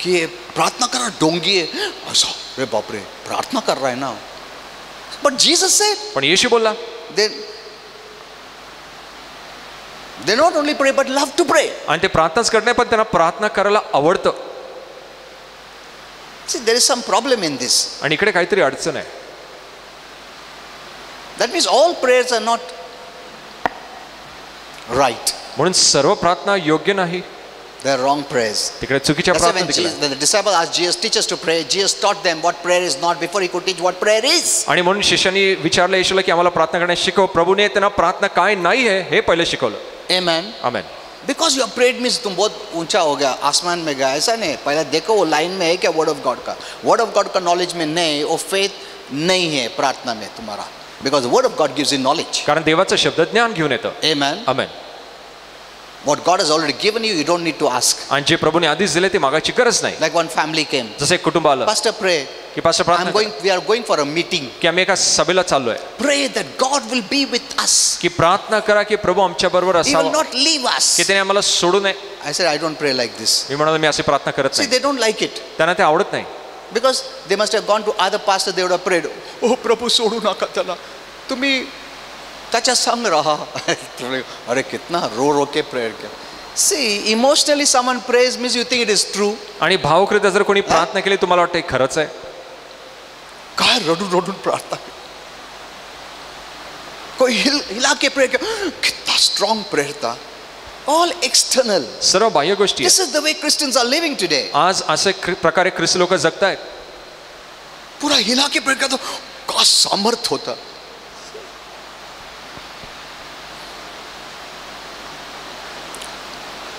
कि प्रार्थना कर रहा डोंगी है ऐसा. अरे बाप रे, प्रार्थना कर रहा है ना, But Jesus said, पण येशू बोलला they not only pray but love to pray. आणि ते प्रार्थनाच करत नाही, पण त्यांना प्रार्थना करायला आवडतं. See, there is some problem in this. आणि इकडे काहीतरी अडचण आहे. That means all prayers are not right. म्हणून सर्व प्रार्थना योग्य नाही. They are wrong prayers. तिकडे चुकीच्या That's why प्रार्थना when देखील. the disciples asked Jesus, teach us to pray, Jesus taught them what prayer is not before he could teach what prayer is. आणि म्हणून शिष्यांनी विचारलं येशूला की आम्हाला प्रार्थना करण्यास शिकव. प्रभूने त्यांना प्रार्थना काय नाही आहे हे पहिले शिकवलं. Amen. Amen. Because you have prayed means तुम बहुत ऊंचा हो गया, आसमान में गया, ऐसा नहीं. पहले देखो वो लाइन में है क्या वर्ड ऑफ गॉड का. वर्ड ऑफ गॉड का नॉलेज में नहीं, वो फेथ नहीं है प्रार्थना में तुम्हारा. Because the word of God gives you knowledge. कारण देवाचा शब्द ज्ञान घेऊन येतं. Amen. Amen. What God has already given you, you don't need to ask. आणि जे प्रभूने आधीच दिले ते मागायची गरज नाही. Like one family came. जसे एक कुटुंब आलं Pastor, pray. की पास्टर प्रार्थना we are going for a meeting. की आम्ही एका सभेला चाललोय. Pray that God will be with us. की प्रार्थना करा की प्रभू आमच्या बरोबर He will असावा, not leave us. की त्याने आम्हाला सोडू नये. I said, I don't pray like this. मी म्हणालो मी अशी प्रार्थना करत See, नाही. they don't like it. त्यांना ते आवडत नाही. Because they must have gone to other pastors, they would have prayed, oh प्रभु सोडू नका त्याला, तुम्ही त्याच्या संग राहा. अरे कितना रो रो के प्रेयर किया. See, emotionally someone prays means you think it is true. आणि भावकृत जर कोणी प्रार्थना केली तुम्हाला वाटतं खरंच आहे. काय रडून रडून प्रार्थना की. कोई हिला के प्रेयर किया, कितना स्ट्रॉन्ग प्रेयर था. All external. सर्व बाह्य गोष्टी. This is the way Christians are living today. आज असे प्रकारे ख्रिस्त लोक जगतायत. पूरा हिला के प्रेयर किया तो का सामर्थ होता.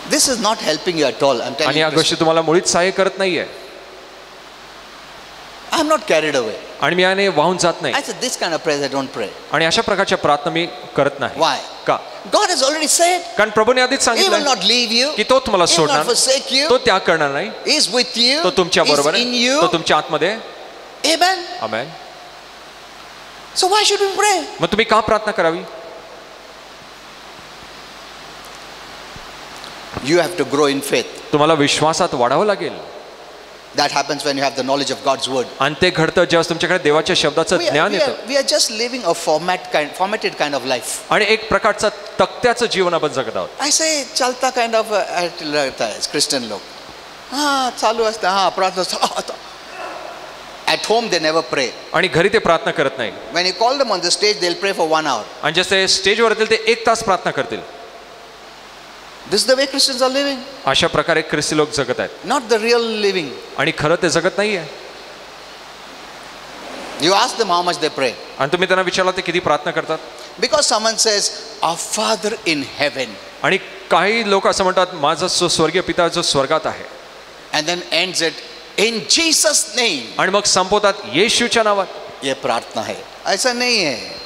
This is not helping you at all. I'm telling आणि या you. गोष्टी तुम्हाला मुळीच सहाय्य करत नाहीये. I'm not carried away. आणि मी याने वाहून जात नाही. I said this kind of prayers I don't pray. आणि अशा प्रकारच्या प्रार्थना मी करत नाही. Why? का? God has already said. कारण प्रभूने आधीच He will सांगितलं not leave you. की तो तुम्हाला He will सोडणार, not forsake you. तो त्याग करणार नाही, He is with you. तो तुमच्या He is बरोबर in आहे, you. तो तुमच्या आतमध्ये. Amen. Amen. So why should we pray? मग तुम्ही का प्रार्थना करावी? You have to grow in faith. तुम्हाला विश्वासात वाढावं लागेल. That happens when you have the knowledge of God's word. आणि ते घडतं जेव्हा तुमच्याकडे देवाच्या शब्दाचं ज्ञान येतं. We are just living a formatted kind of life. आणि एक प्रकारचं तक्त्याचं जीवन आपण जगत आहोत. I say चलता kind of रहता है Christian लोग. हाँ चालू असतं, हाँ प्रार्थना. At home they never pray. आणि घरी ते प्रार्थना करत नाही. When you call them on the stage, they'll pray for 1 hour. आणि जसे स्टेजवर येतील ते 1 तास प्रार्थना करतील. This is the way Christians are living. अशा प्रकारे ख्रिस्ती लोक जगत आहेत. Not the real living. आणि खरं ते जगत नाहीये. You ask them how much they pray. आणि तुम्ही त्यांना विचारला ते किती प्रार्थना करतात. Because someone says, our Father in heaven. आणि काही लोक असं म्हणतात माझा स्वर्गीय पिता जो स्वर्गात आहे. And then ends it in Jesus name. आणि मग संपवतात येशूच्या नावात. ये प्रार्थना है. ऐसा नहीं है.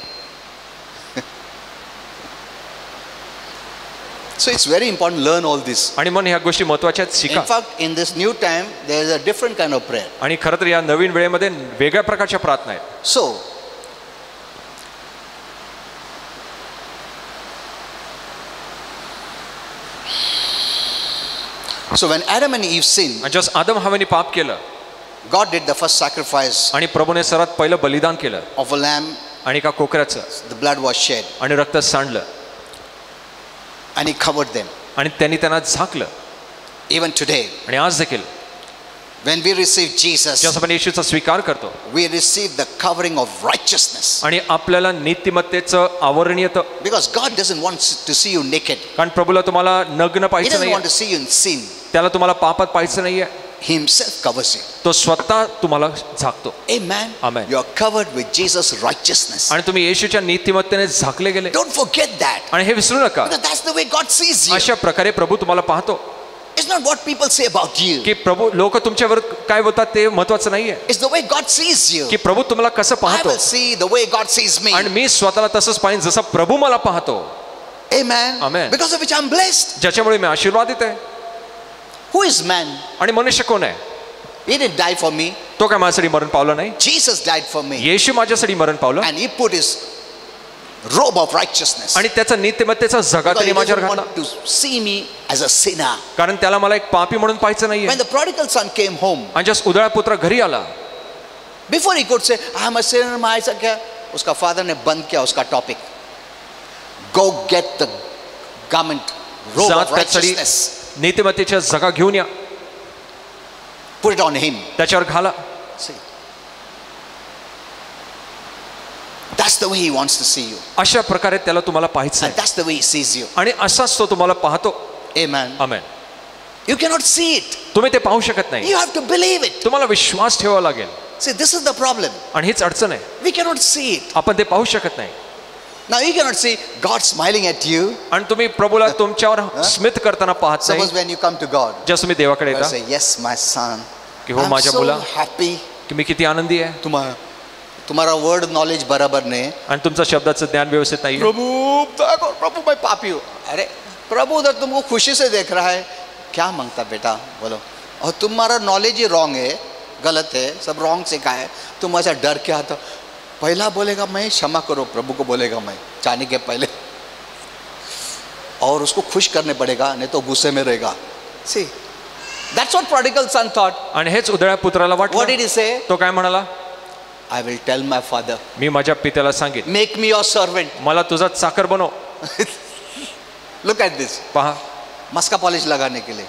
So it's very important to learn all this. आणि मग ह्या गोष्टी महत्त्वाच्या आहेत, शिका. In fact, in this new time, there is a different kind of prayer. आणि खरं तर या नवीन वेळेमध्ये वेगळ्या प्रकारच्या प्रार्थना आहेत. So when Adam and Eve sinned, आणि जस आदम हव्याने पाप केलं, God did the first sacrifice आणि प्रभूने सर्वात पहिलं बलिदान केलं. of a lamb. आणि एका कोकराचं. The blood was shed. आणि रक्त सांडलं. And he covered them. आणि त्यांनी त्यांना झाकलं. Even today, आणि आज देखील when we receive Jesus, जेव्हा आपण येशूचा स्वीकार करतो, we receive the covering of righteousness. आणि आपल्याला नीतिमत्तेचं आवरण येतं. Because God doesn't want to see you naked. कारण प्रभूला तुम्हाला नग्न He पाहायचं doesn't want नाही, to see you in sin. त्याला तुम्हाला पापात पाहायचं नाहीये. He himself covers you. तो स्वतः तुम्हाला झाकतो. Amen. Amen. You are covered with Jesus' righteousness. आणि तुम्ही येशूच्या नीतिमत्तेने झाकले गेले. Don't forget that. आणि हे विसरू नका. Because that's the way God sees you. अशा प्रकारे प्रभू तुम्हाला पाहतो. It's not what people say about you. की प्रभू लोक तुमच्यावर काय बोलतात ते महत्त्वाचं नाहीये. It's the way God sees you. की प्रभू तुम्हाला कसं I पाहतो. will see the way God sees me. आणि मी स्वतःला तसंच पाहिन जसं प्रभू मला पाहतो. Amen. Amen. Because of which I'm blessed. ज्याच्यामुळे मी आशीर्वादित आहे. Who is man? आणि मनुष्य कोण आहे? He didn't die for me. तो काय माझ्यासाठी मरण पावला नाही. Jesus died for me. येशू माझ्यासाठी मरण पावलं. And he put his robe of righteousness. आणि त्याचा नीतिमत्तेचा झगा Because त्याने he माझ्यावर doesn't घातला. want to see me as a sinner. कारण त्याला मला एक पापी म्हणून पाहायचं नाहीये. When the prodigal son came home, आणि जस उधळा पुत्र घरी आला, before he could say, I'm a sinner, my son, उसका फादर ने बंद किया उसका topic. Go get the garment, robe जा of त्यासाठी righteousness. नीतिमत्तेच्या जगा घेऊन या, Put it on him. त्याच्यावर घाला. See. That's the way he wants to see you. अशा प्रकारे त्याला तुम्हाला पाहायचं And आहे that's the way he sees you. आणि असाच तो तुम्हाला पाहतो. Amen. Amen. You cannot see it. तुम्ही ते पाहू शकत नाही, You have to believe it. तुम्हाला विश्वास ठेवावा लागेल. See, this is the problem. आणि हीच अडचण आहे, We cannot see it. आपण ते पाहू शकत नाही. Now you cannot see God smiling at you. आणि तुम्ही प्रभूला तुमच्यावर स्मित करताना पाहत Suppose नाही. when you come to God, जेव्हा तुम्ही देवाकडे you येता say, yes, my son. की हो I'm माझ्या so मुला, happy. की मी किती आनंदी आहे. तुम्हारा वर्ड नॉलेज बराबर नहीं. आणि तुमचं शब्दाचं ज्ञान व्यवस्थित नाही. प्रभु मैं पापी हूँ. अरे प्रभु उधर तुमको खुशी से देख रहा है. क्या मांगता बेटा बोलो. और तुम्हारा नॉलेज ही रॉन्ग है, गलत है, सब रॉन्ग सिखा है. तुम ऐसा डर के आता, पहला बोलेगा मैं क्षमा करो, प्रभु को बोलेगा मैं जाने के पहले, और उसको खुश करने पड़ेगा, नहीं तो गुस्से में रहेगा. See, that's what prodigal son thought. आणि हेच उधळ्या पुत्राला What वाटलं. did he say? तो काय म्हणाला, I will tell my father, मी माझ्या पित्याला सांगेन, make me your servant. मला तुझा चाकर बनव. Look at this. पहा, मस्का पॉलिश लगाने के लिए.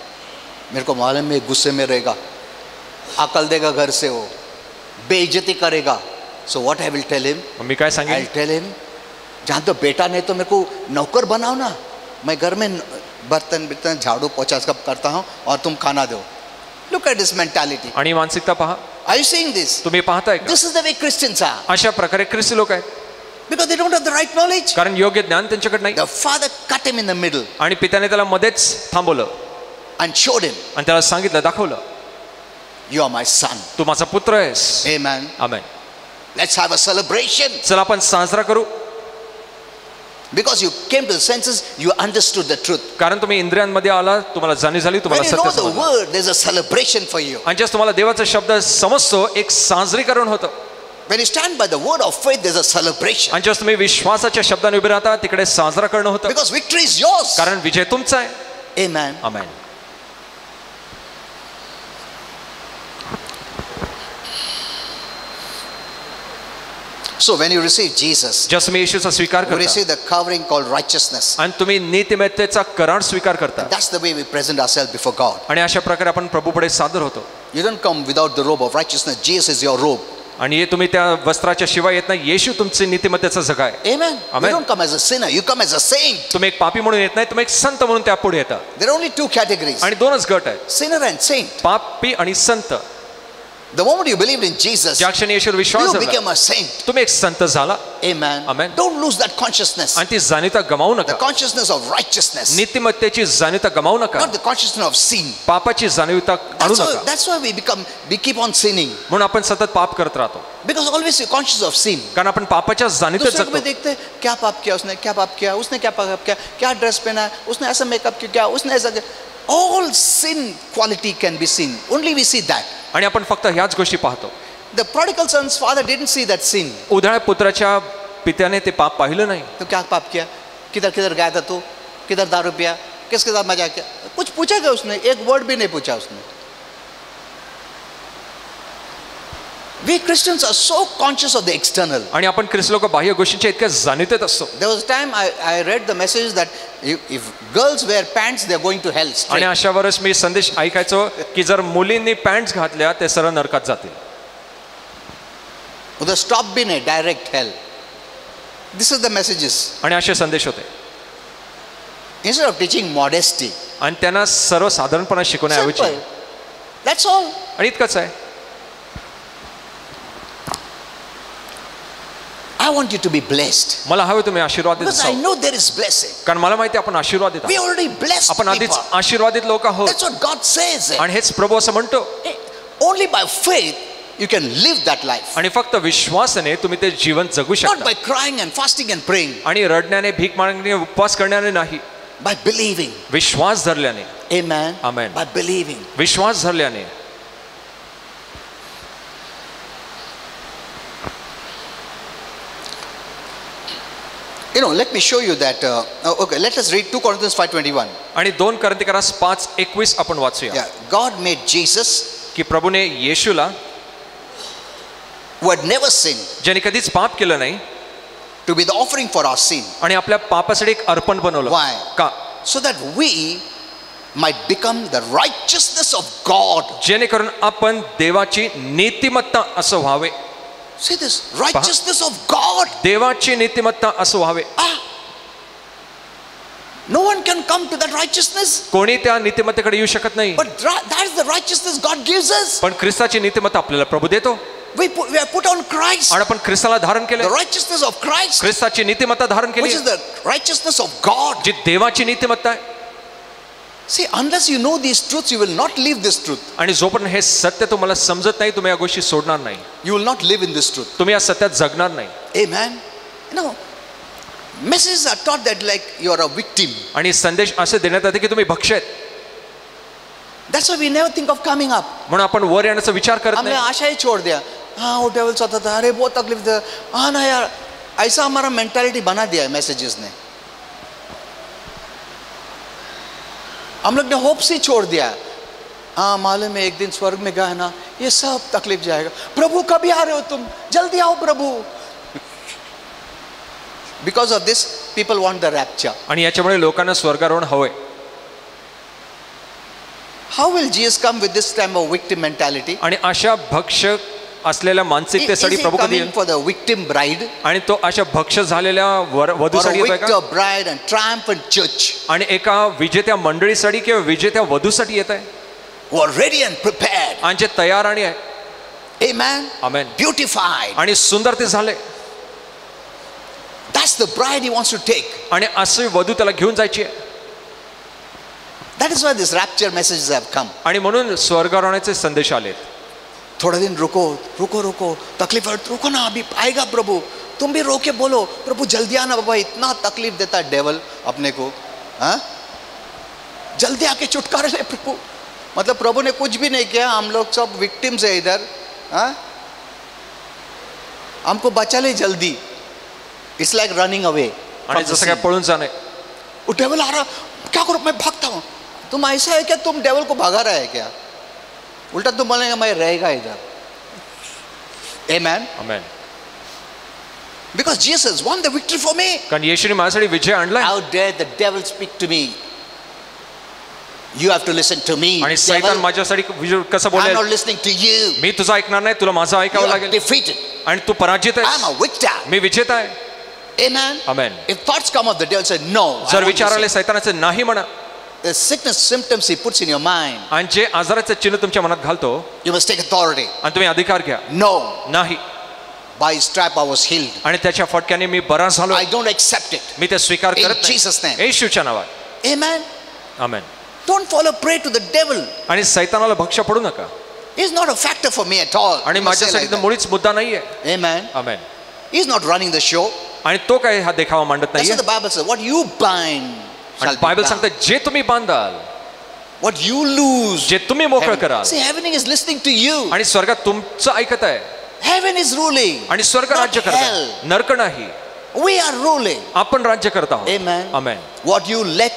मेरे को मालूम है गुस्से में रहेगा, अकल देगा घर से, वो बेइज्जती करेगा. So what I will tell him? मी काय सांगेन, I'll tell him, जहाँ तो बेटा नहीं तो मेरे को नौकर बनाओ ना, मैं घर में बर्तन बिर्तन झाड़ू पोछा सब करता हूँ और तुम खाना दो. Look at this mentality. आणि मानसिकता पहा. Are you seeing this? तुम्ही पाहताय का? This is the way Christians are. अशा प्रकारे ख्रिस्ती लोक आहेत, Because they don't have the right knowledge. कारण योग्य ज्ञान त्यांच्याकडे नाही. The father cut him in the middle आणि पित्याने त्याला मध्येच थांबवलं and showed him, आणि त्याला सांगितलं, दाखवलं, you are my son. तू माझा पुत्र आहेस. Amen. Amen. Let's have a celebration. चला आपण साजरा करू, Because you came to the senses, you understood the truth. कारण तुम्ही इंद्रियांमध्ये आला, तुम्हाला जाणीव झाली, When तुम्हाला you know सत्य the समजलं. word, there's a celebration for you. आणि जेव्हा तुम्हाला देवाचा शब्द समजतो, एक साजरीकरण होतं. When you stand by the word of faith, there's a celebration. आणि जेव्हा तुम्ही विश्वासाच्या शब्दाने उभे राहता, तिकडे साजरा करणं होतं, Because victory is yours. कारण विजय तुमचा आहे. Amen. Amen. So when you receive Jesus, जेव्हा तुम्ही येशूचा स्वीकार you करता receive the covering called righteousness. आणि तुम्ही नीतिमत्तेचा करार स्वीकार करता, That's the way we present ourselves before God. आणि अशा प्रकारे आपण प्रभूपुढे सादर होतो. You don't come without the robe of righteousness. Jesus is your robe. आणि हे तुम्ही त्या वस्त्राच्या शिवाय येत नाही, येशू तुमचे नीतिमत्तेचा जगा आहे. Amen. Amen. You don't come as a sinner. You come as a saint. तुम्ही एक पापी म्हणून येत नाही, तुम्ही एक संत म्हणून त्या पुढे येता. There are only two categories: आणि दोनच गट आहेत, sinner and saint. पापी आणि संत. The moment you believed in Jesus, ज्या क्षणी येशूवर विश्वास you झाला, became a saint. तुम्ही एक संत झाला. Amen. Amen. Don't lose that consciousness. आणि ती जाणीवता गमावू The नका. consciousness of righteousness, नीतिमत्तेची जाणीवता गमावू नका. not the consciousness of sin. पापाची जाणीवता आणू नका. That's why we keep on sinning. म्हणून आपण सतत पाप करत राहतो, Because always you're conscious of sin. कारण आपण पापाच्या जाणीवतेत दूसरे को भी जगतो. देखते हैं, क्या पाप किया उसने, क्या पाप किया उसने, क्या पाप किया, क्या ड्रेस पहना है उसने, ऐसा मेकअप क्यों किया उसने, ऐसा. All sin quality can be seen. Only we see that. आणि आपण फक्त ह्याच गोष्टी पाहतो. The prodigal son's father didn't see that sin. उधाळ पुत्राच्या पित्याने ते पाप पाहिलं नाही. तो क्या पाप किया, किधर किधर गया था तू, किधर दारू पिया, किसके साथ मजा किया, कुछ पूछा क्या उसने? एक वर्ड भी नहीं पूछा उसने. We Christians are so conscious of the external. आणि आपण ख्रिस्त लोक बाह्य गोष्टींच्या इतक्या जाणीवतेत असतो. There was a time I read the message that if girls wear pants, they are going to hell आणि straight. अशा वेळेस मी संदेश ऐकायचो की जर मुलींनी पॅन्ट्स घातल्या ते सरळ नरकात जातील. उधर स्टॉप भी नहीं, direct Hale. This is the messages. आणि असे संदेश होते. Instead of teaching modesty, आणि त्यांना सर्वसाधारणपणा शिकवण्याऐवजी, simple. That's all. आणि इतकंच आहे, I want you to be blessed. मला हवे तुम्ही आशीर्वादित Because I असाल, know there is blessing. कारण मला माहिती आहे आपण आशीर्वादित We आहोत. already blessed आपण आधीच people. आशीर्वादित लोक आहोत. That's what God says. आणि हेच प्रभू असं म्हणतो. Only by faith you can live that life. आणि फक्त विश्वासाने तुम्ही ते जीवन जगू Not शकता. by crying and fasting and praying. आणि रडण्याने, भीक मागण्याने, उपवास करण्याने नाही, By believing. Vishwas धरल्याने. Amen. Amen. By believing. Vishwas धरल्याने. You know, let me show you that. Okay, let us read 2 Corinthians 5:21. आणि 2 कोरिन्थियस 5:21 आपण वाचूया. Yeah, God made Jesus, की प्रभूने येशूला, who had never sinned, ज्याने कधीच पाप केलं नाही, to be the offering for our sin. आणि आपल्या पापासाठी एक अर्पण बनवलं. Why? का? So that we might become the righteousness of God. जेणेकरून आपण देवाची नीतिमत्ता असं व्हावे. See this, righteousness of God. देवाची नीतिमत्ता असं व्हावे. No one can come to that righteousness. कोणी त्या नीतिमत्तेकडे येऊ शकत नाही. But that is the righteousness God gives us. पण ख्रिस्ताची नीतिमत्ता आपल्याला प्रभू देतो. We have put on Christ. आणि आपण ख्रिस्ताला धारण केले. The righteousness of Christ. ख्रिस्ताची नीतिमत्ता धारण केली. Which is the righteousness of God. जी देवाची नीतिमत्ता आहे. See, unless you know these truths, you will not live this truth. आणि जोपर्यंत हे सत्य तुम्हाला समजत नाही तुम्ही या गोष्टी सोडणार नाही. You will not live in this truth. तुम्ही या सत्यात जगणार नाही. Amen. No. Messages are taught that like you are a victim. आणि संदेश असे देण्यात येते की तुम्ही भक्ष आहेत. That's why we never think of coming up. म्हणून आपण वर येण्याचा विचार करत हमने नाही. आशा ही छोड़ दिया. हाँ वो डेविल चाहता था, अरे बहुत तकलीफ था, हाँ ना यार, ऐसा हमारा मेंटालिटी बना दिया है मैसेजेस ने. हम लोग ने होप्स ही छोड़ दिया. हाँ मालूम है एक दिन स्वर्ग में गया ना ये सब तकलीफ जाएगा. प्रभु कभी आ रहे हो तुम, जल्दी आओ प्रभु. Because of this, people want the rapture. आणि याच्यामुळे लोकांना स्वर्गारोहण हवंय. How will Jesus come with this type of victim mentality? आणि अशा भक्ष असलेल्या Is मानसिकतेसाठी he प्रभू कधी coming for the victim bride आणि तो अशा भक्ष झालेल्या or a वधूसाठी येतोय victor का? bride and triumphant church आणि एका विजेत्या मंडळीसाठी किंवा विजेत्या वधूसाठी येत आहे who are ready and prepared? आणि जे तयार आणि आहे. Amen. आमेन. Beautified. आणि सुंदर ते झाले. That's the bride he wants to take. आणि असे वधू त्याला घेऊन जायची आहे. That is why these rapture messages have come. आणि म्हणून स्वर्गारोहणाचे संदेश आलेत. थोड़ा दिन रुको रुको रुको, तकलीफ रुको ना, अभी आएगा प्रभु. तुम भी रो के बोलो प्रभु जल्दी आना बाबा, इतना तकलीफ देता है डेवल अपने को. हाँ जल्दी आके छुटकारा ले प्रभु. मतलब प्रभु ने कुछ भी नहीं किया, हम लोग सब विक्टिम्स है इधर. हाँ हमको बचा ले जल्दी. It's like running away. आणि जसं काय पळून जाणे. वो डेवल आ रहा, क्या करो, मैं भागता हूँ. तुम ऐसा है क्या, तुम डेवल को भगा रहा है क्या? उल्टा तुम बोलेंगे मैं रहेगा इधर. Amen. Amen. Because Jesus won the victory for me. कारण येशूने माझ्यासाठी विजय आणलाय. How dare the devil speak to me? You have to listen to me. आणि सैतान माझ्यासाठी कसं I'm बोलेल? not listening to you. मी तुझं ऐकणार नाही, तुला माझं You ऐकावं are लागेल. defeated. आणि तू पराजित I'm आहेस. a victor. मी विजेता आहे. Amen. Amen. If thoughts come of the devil, say no. I जर won't विचार आले listen. सैतानाचे नाही म्हणा. The sickness symptoms he puts in your mind, आणि जे आजाराचं चिन्ह तुमच्या मनात घालतो you must take authority. आणि तुम्ही अधिकार घ्या. No. नाही. By his stripe I was healed. आणि त्याच्या फटक्याने मी बरा झालो. I don't accept it. मी ते स्वीकार In करत Jesus' name. नाही. येशूच्या नावात. Amen. Amen. Don't fall a prey to the devil. आणि सैतानाला भक्ष पडू नका. He's not a factor for me at all. आणि You must say माझ्यासाठी like तर that. मुळीच मुद्दा नाहीये. Amen. Amen. He's not running the show. आणि तो काय हा देखावा मांडत That's नाहीये. what the Bible says. What you bind shall आणि be बायबल bound. सांगते जे तुम्ही बांधाल, What you lose. जे तुम्ही मोकळं कराल. See, heaven is listening to you. आणि स्वर्गात तुमचं ऐकत आहे. Heaven is ruling. आणि स्वर्ग Not राज्य करत hell. आहे. नरक नाही. We are ruling. आपण राज्य करत आहोत. Amen. Amen. What you let,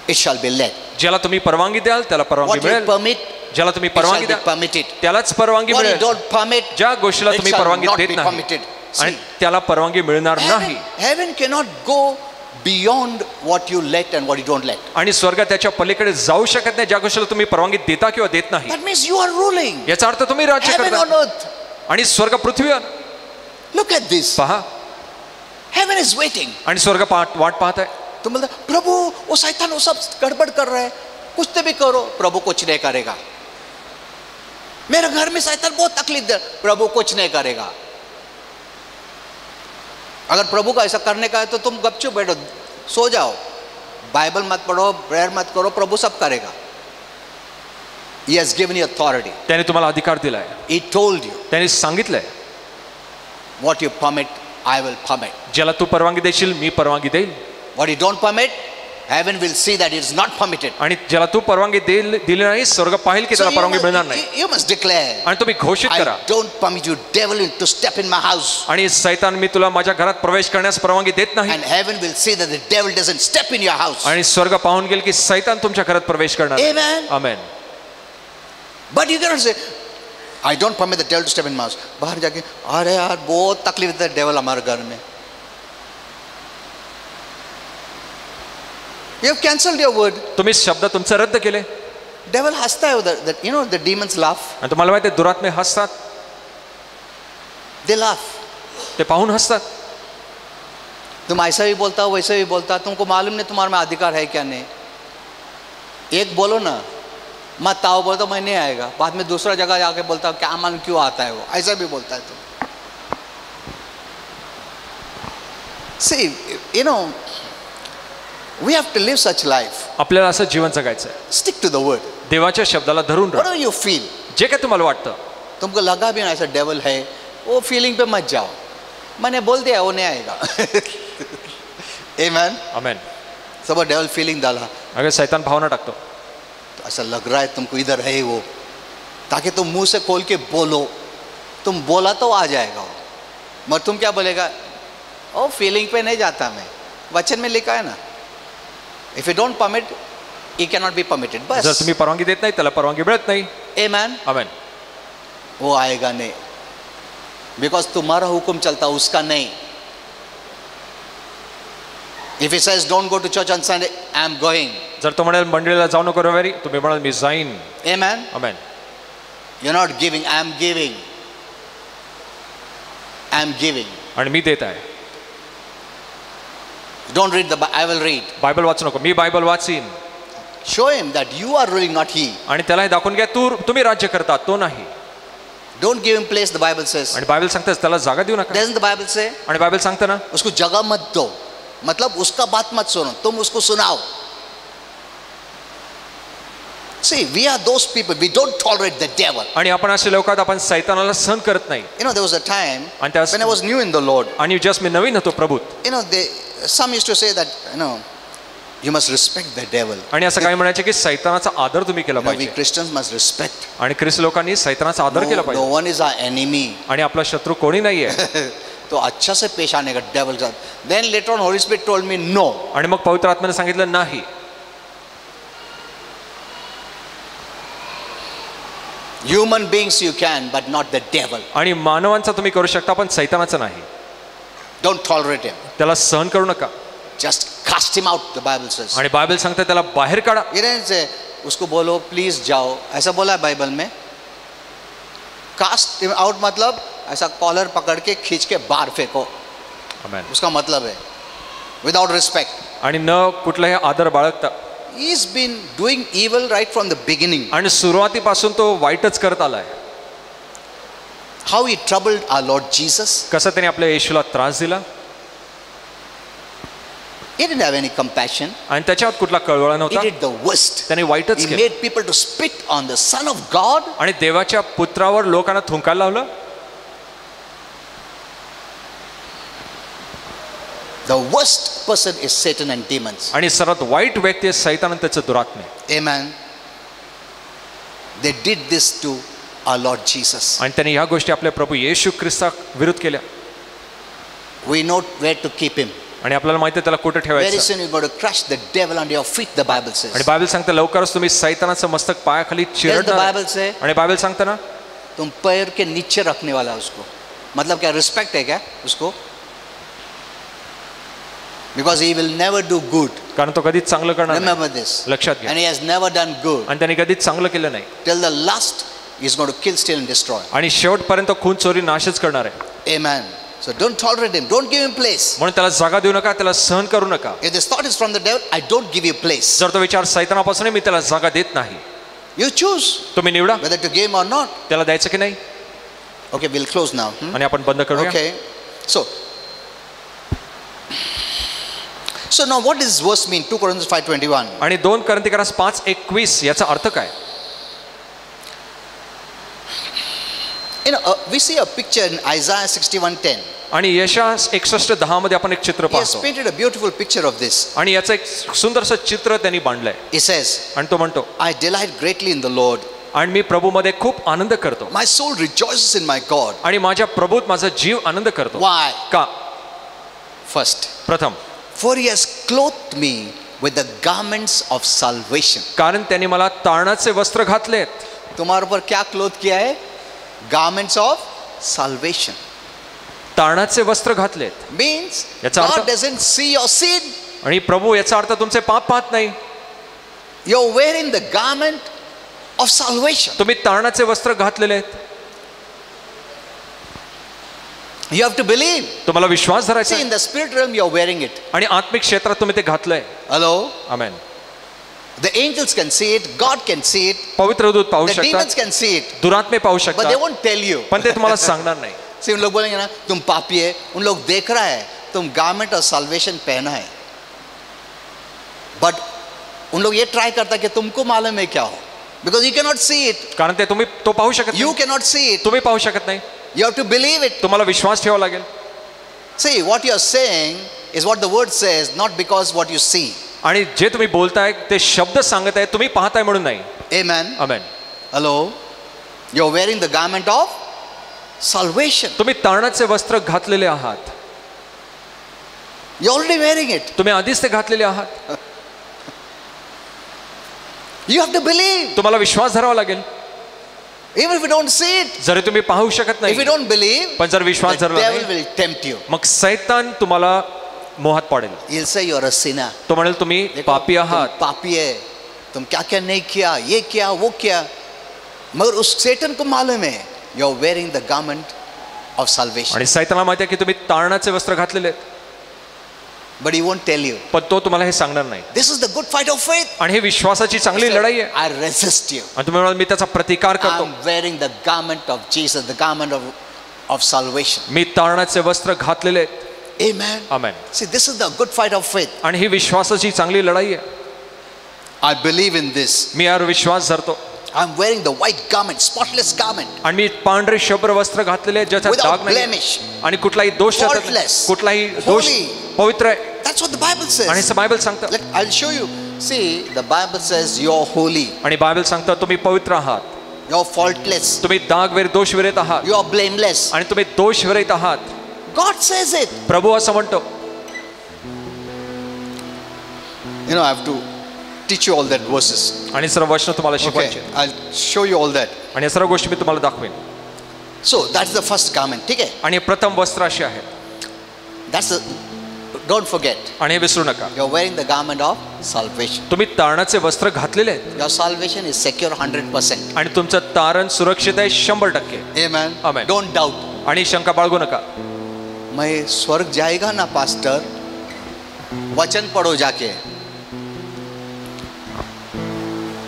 it shall be let. ज्याला तुम्ही परवानगी द्याल त्याला परवानगी What you मिळेल. permit, ज्याला तुम्ही it shall परवानगी be द्या permitted. त्यालाच परवानगी What you मिळेल. don't permit, ज्या गोष्टीला it तुम्ही shall परवानगी not देत be नाही permitted. आणि See, त्याला परवानगी मिळणार नाही. heaven cannot go beyond what you let and what you don't let. आणि स्वर्ग त्याच्या पलीकडे जाऊ शकत नाही ज्या गोष्टीला तुम्ही परवानगी देता किंवा देत नाही. That means you are ruling. याचा अर्थ तुम्ही राज्य Heaven on करता. earth. आणि स्वर्ग पृथ्वीवर Look at this. पहा. Heaven is waiting. आणि स्वर्ग वाट पाहत आहे. तुम बोलते प्रभु वो शैतान वो सब गड़बड़ कर रहा है, कुछ तो भी करो. प्रभु कुछ नहीं करेगा. मेरे घर में शैतान बहुत तकलीफ दे, प्रभु कुछ नहीं करेगा. अगर प्रभु का ऐसा करने का है तो तुम गपचुप बैठो, सो जाओ, बाइबल मत पढ़ो, प्रेयर मत करो, प्रभु सब करेगा. He has given you authority. त्याने तुम्हाला अधिकार दिलाय. He told you, त्याने सांगितलंय what you permit, I will permit. ज्याला तू परवानगी देशील मी परवानगी देईल. What you don't permit, heaven will see that it is not permitted. आणि ज्याला तू परवानगी दिली नाही स्वर्ग पाहिल की त्याला परवानगी मिळणार नाही. You must declare, आणि तुम्ही घोषित I करा don't permit you devil to step in my house. आणि सैतान मी तुला माझ्या घरात प्रवेश करण्यास परवानगी देत नाही. And heaven will see that the devil doesn't step in your house. आणि स्वर्ग पाहून गेल की सैतान तुमच्या घरात प्रवेश करणार. Amen. Amen. But you cannot say, I don't permit the devil to step in my house. बाहर जाके अरे यार बहुत तकलीफ देता है devil हमारे घर में. You have cancelled your word. तुम्ही शब्द तुमचे रद्द केले. Devil हंसता है उधर. That you know the demons laugh. आणि तुम्हाला माहिती आहे दुरात्मे हसतात. They laugh. ते पाहून हसतात. तुम ऐसा भी बोलता हो वैसा भी बोलता, तुमको मालूम नहीं तुम्हारे में अधिकार है क्या नहीं. एक बोलो ना, मत आओ बोलो तो मैं नहीं आएगा, बाद में दूसरा जगह जाके बोलता क्या मालूम क्यों आता है वो, ऐसा भी बोलता है तुम. See, you know, we have to live such life. आपल्याला असं जीवन जगायचं आहे. Stick to the word. देवाच्या शब्दाला धरून राहा. Whatever you feel. जे काय तुम्हाला वाटतं, तुमको लगा भी ना ऐसा डेवल है, वो फीलिंग पे मत जाओ. मैंने बोल दिया वो नहीं आएगा. Amen. आमेन. सब डेवल फीलिंग डाला, अगर शैतान भावना टाकतो, तो ऐसा लग रहा है तुमको इधर है वो, ताकि तुम मुंह से खोल के बोलो. तुम बोला तो आ जाएगा वो, मगर तुम क्या बोलेगा, ओ फीलिंग पे नहीं जाता मैं. वचन में लिखा है ना, if you don't permit he can not be permitted. जर बस. तुम्ही परवानगी देत नाही त्याला परवानगी मिळत नाही. आमेन. आमेन. वो आएगा नहीं, बिकॉज तुम्हारा हुक्म चलता उसका नहीं. If he says don't go to church on Sunday, I am going. जर तो म्हणाल मंडळीला जाऊ नको रविवारी, तुम्ही म्हणाल मी जाईन. Amen. Amen. You're not giving, I am giving. I am giving. आणि मी देत आहे. Don't read the Bible, I will read. Bible वाचू नको, मी Bible वाचीन. Show him that you are ruling, not he. आणि त्याला हे दाखवून घ्या तुम्ही राज्य करता, तो नाही. Don't give him place, the Bible says. आणि बायबल सांगते त्याला जागा देऊ नका. Doesn't the Bible say? आणि बायबल सांगते ना, उसको जगह मत दो, मतलब उसका बात मत सुनो, तुम उसको सुनाओ. See, we are those people, we don't tolerate the devil. आणि आपण असे लोक आहोत, आपण सैतानाला सहन करत नाही. You know, there was a time आणि त्यास when I was new in the Lord. आणि जस्ट मी नवीन होतो प्रभूत. You know, some used to say that, you know, you must respect the devil. आणि असं काही म्हणायचे की सैतानाचा आदर तुम्ही केला You know, we पाहिजे. Christians must respect. आणि ख्रिस्त लोकांनी सैतानाचा आदर केला No पाहिजे. one is our enemy. आणि आपला शत्रू कोणी नाहीये. तो अच्छा से पेश आने का डेविल के साथ. Then later on Holy Spirit told me no. आणि मग पवित्र आत्म्याने सांगितलं नाही. Human beings you can, but not the devil. आणि मानवांचा तुम्ही करू शकता पण सैतानाचं नाही. Don't tolerate him. त्याला सहन करू नका. Just cast him out, the Bible says. आणि बायबल सांगते त्याला बाहेर काढा. He didn't say उसको बोलो प्लीज जाओ, ऐसा बोला है बाइबल में. Cast him out मतलब ऐसा कॉलर पकड़ के खींच के बाहर फेंको, आमेन. उसका मतलब है without respect. आणि न कुठलाही आदर बाळगता. He's been doing evil right from the beginning. आणि सुरुवातीपासून तो वाईटच करत आलाय. How he troubled our Lord Jesus. कसं त्याने आपल्या येशूला त्रास दिला. He didn't have any compassion. आणि त्याच्यावर कुठला कळवळा He नव्हता. did the worst. त्याने वाईटच He केलं. made people to spit on the Son of God. आणि देवाच्या पुत्रावर लोकांना थुंकायला लावलं. The worst person is Satan and demons. आणि सर्वात वाईट व्यक्ती आहे सैतान आणि त्याचे दुरात्मे. Amen. They did this to our Lord Jesus. आणि त्याने ह्या गोष्टी आपल्या प्रभू येशू ख्रिस्ता विरुद्ध केल्या. We know where to keep him. आणि आपल्याला माहिती आहे त्याला कुठे Very ठेवायचं. soon you're going to crush the devil under your feet, the Bible आणि says. बायबल सांगते लवकरच तुम्ही सैतानाचं मस्तक पायाखाली Doesn't the चिरडणार. Bible say? आणि बायबल सांगते ना, तुम पैर के नीचे रखने वाला उसको. मतलब क्या रिस्पेक्ट है क्या उसको? Because he will never do good. कारण तो कधीच चांगलं करणार नाही. Remember this. लक्षात घ्या. And he has never done good. आणि त्याने कधीच चांगलं केलं नाही. Till the last, he's going to kill, steal and destroy. आणि शेवटपर्यंत खून चोरी नाशच करणार आहे. Amen. So don't tolerate him. Don't give him place. म्हणून त्याला जागा देऊ नका, त्याला सहन करू नका. If this thought is from the devil, I don't give you place. जर तो विचार सैतानापासून आहे, मी त्याला जागा देत नाही. You choose तुम्ही निवडा whether to give him or not. त्याला द्यायचं की नाही. Okay, we'll close now. आणि आपण बंद करूया. Okay. So now what does this verse mean? 2 Corinthians 5:21. आणि 2 कोरिन्थियस 5:21 याचा अर्थ काय? You know, we see a picture in Isaiah 61:10. आणि यशाया 61:10 मध्ये आपण एक चित्र He has पाहतो. painted a beautiful picture of this. आणि याचं एक सुंदरसं चित्र त्यांनी बांधलंय. He says, आणि तो म्हणतो, I delight greatly in the Lord. आणि मी प्रभूमध्ये खूप आनंद करतो. My soul rejoices in my God. आणि माझ्या प्रभूत माझा जीव आनंद करतो. Why? का? First, प्रथम, for he has clothed me with the garments of salvation. कारण त्यांनी मला तारणाचे वस्त्र घातलेत. तुम्हारे ऊपर क्या क्लोथ किया है? garments of salvation. तारणाचे वस्त्र घातलेत. Means याचा अर्थ- God doesn't see your sin. आणि प्रभू याचा अर्थ तुमचे पाप पाहत नाही. You're wearing the garment of salvation. तुम्ही तारणाचे वस्त्र घातलेले आहेत. You have to believe. तुम्हाला विश्वास धरायचा See, आहे. in the spirit realm, you're wearing it. आणि आत्मिक क्षेत्रात तुम्ही ते घातलंय. Hello? Amen. The angels can see it, God can see it, पवित्र दूत पाहू the demons शकतात, can see it, दुरात्मे पाहू but they शकतात, won't tell you. पण ते तुम्हाला सांगणार नाही. See, उन लोग बोलेंगे ना तुम पापी है, उन लोग देख रहा है तुम गारमेंट ऑफ साल्वेशन पहना है, बट उन लोग ये ट्राई करता है कि तुमको मालूम है क्या हो, because you can not see it, कारण ते तुम्ही तो पाहू शकत यू नाही. कैन नॉट सी इट, तुम्ही पाहू शकत नाही. You have to believe it. तुम्हाला विश्वास ठेवावा लागेल. See, what you are saying is what the word says, not because what you see. आणि जे तुम्ही बोलताय ते शब्द सांगत आहे, तुम्ही पाहताय म्हणून नाही. Amen. Amen. Hello? You're wearing the garment of salvation. तुम्ही तारणाचे वस्त्र घातलेले आहात. You're already wearing it. तुम्ही आधीच ते घातलेले आहात. You have to believe. तुम्हाला विश्वास धरावा लागेल. Even if you don't see it, जरी तुम्ही पाहू शकत if you नाही, don't believe, पण जर विश्वास the धरला devil नाही, will tempt you. मग सैतान तुम्हाला मोहात पाडेल. He'll say you're a sinner. तो म्हणेल तुम्ही देखो, पापी आहात, तुम पापी है, तुम क्या क्या नहीं किया, ये किया वो किया, मगर उस सेटन को मालूम है you're wearing the garment of salvation, आणि सैतानाला माहिती आहे की तुम्ही तारणाचे वस्त्र घातलेले आहेत, but he won't tell you. पण तो तुम्हाला हे सांगणार नाही. This is the good fight of faith. आणि हे विश्वासाची चांगली लढाई आहे. I resist you. आणि तुम्ही म्हणाल मी त्याचा प्रतिकार करतो. I'm wearing the garment of Jesus, the garment of salvation. मी तारणाचे वस्त्र घातलेले आहेत. Amen. Amen. See, this is the good fight of faith. आणि ही विश्वासाची चांगली लढाई आहे. I believe in this. मी यावर विश्वास धरतो. I'm wearing the white garment, spotless garment, आणि मी पांढरे शुभ्र वस्त्र घातलेले आहेत, ज्याचा without डाग नाही blemish. आणि कुठलाही दोष त्याच्यात नाही. Faultless. कुठलाही दोष Holy. पवित्र आहे. That's what the Bible आणि says. असं बायबल सांगतं. I'll show you. See, the Bible says you're holy, आणि बायबल सांगतं तुम्ही पवित्र आहात, you're faultless, तुम्ही दागवेर दोष विरहित आहात, you're blameless. आणि तुम्ही दोष विरहित आहात. God says it. प्रभू असं म्हणतो. You know, I have to teach you all that verses. आणि सर्व वचन तुम्हाला Okay, शिकवायचे I'll show you all that. आणि या सर्व गोष्टी मी तुम्हाला दाखवेन. So that's the first garment. ठीक है? आणि प्रथम वस्त्र असे आहे. That's the. Don't forget. आणि हे विसरू नका, You're wearing the garment of salvation. तुम्ही तारणाचे वस्त्र घातलेले आहेत. Your salvation is secure 100%. आणि तुमचं तारण सुरक्षित आहे 100%. Amen. Amen. Don't doubt. आणि शंका बाळगू नका. मैं स्वर्ग जाएगा ना पास्टर, वचन पढ़ो जाके.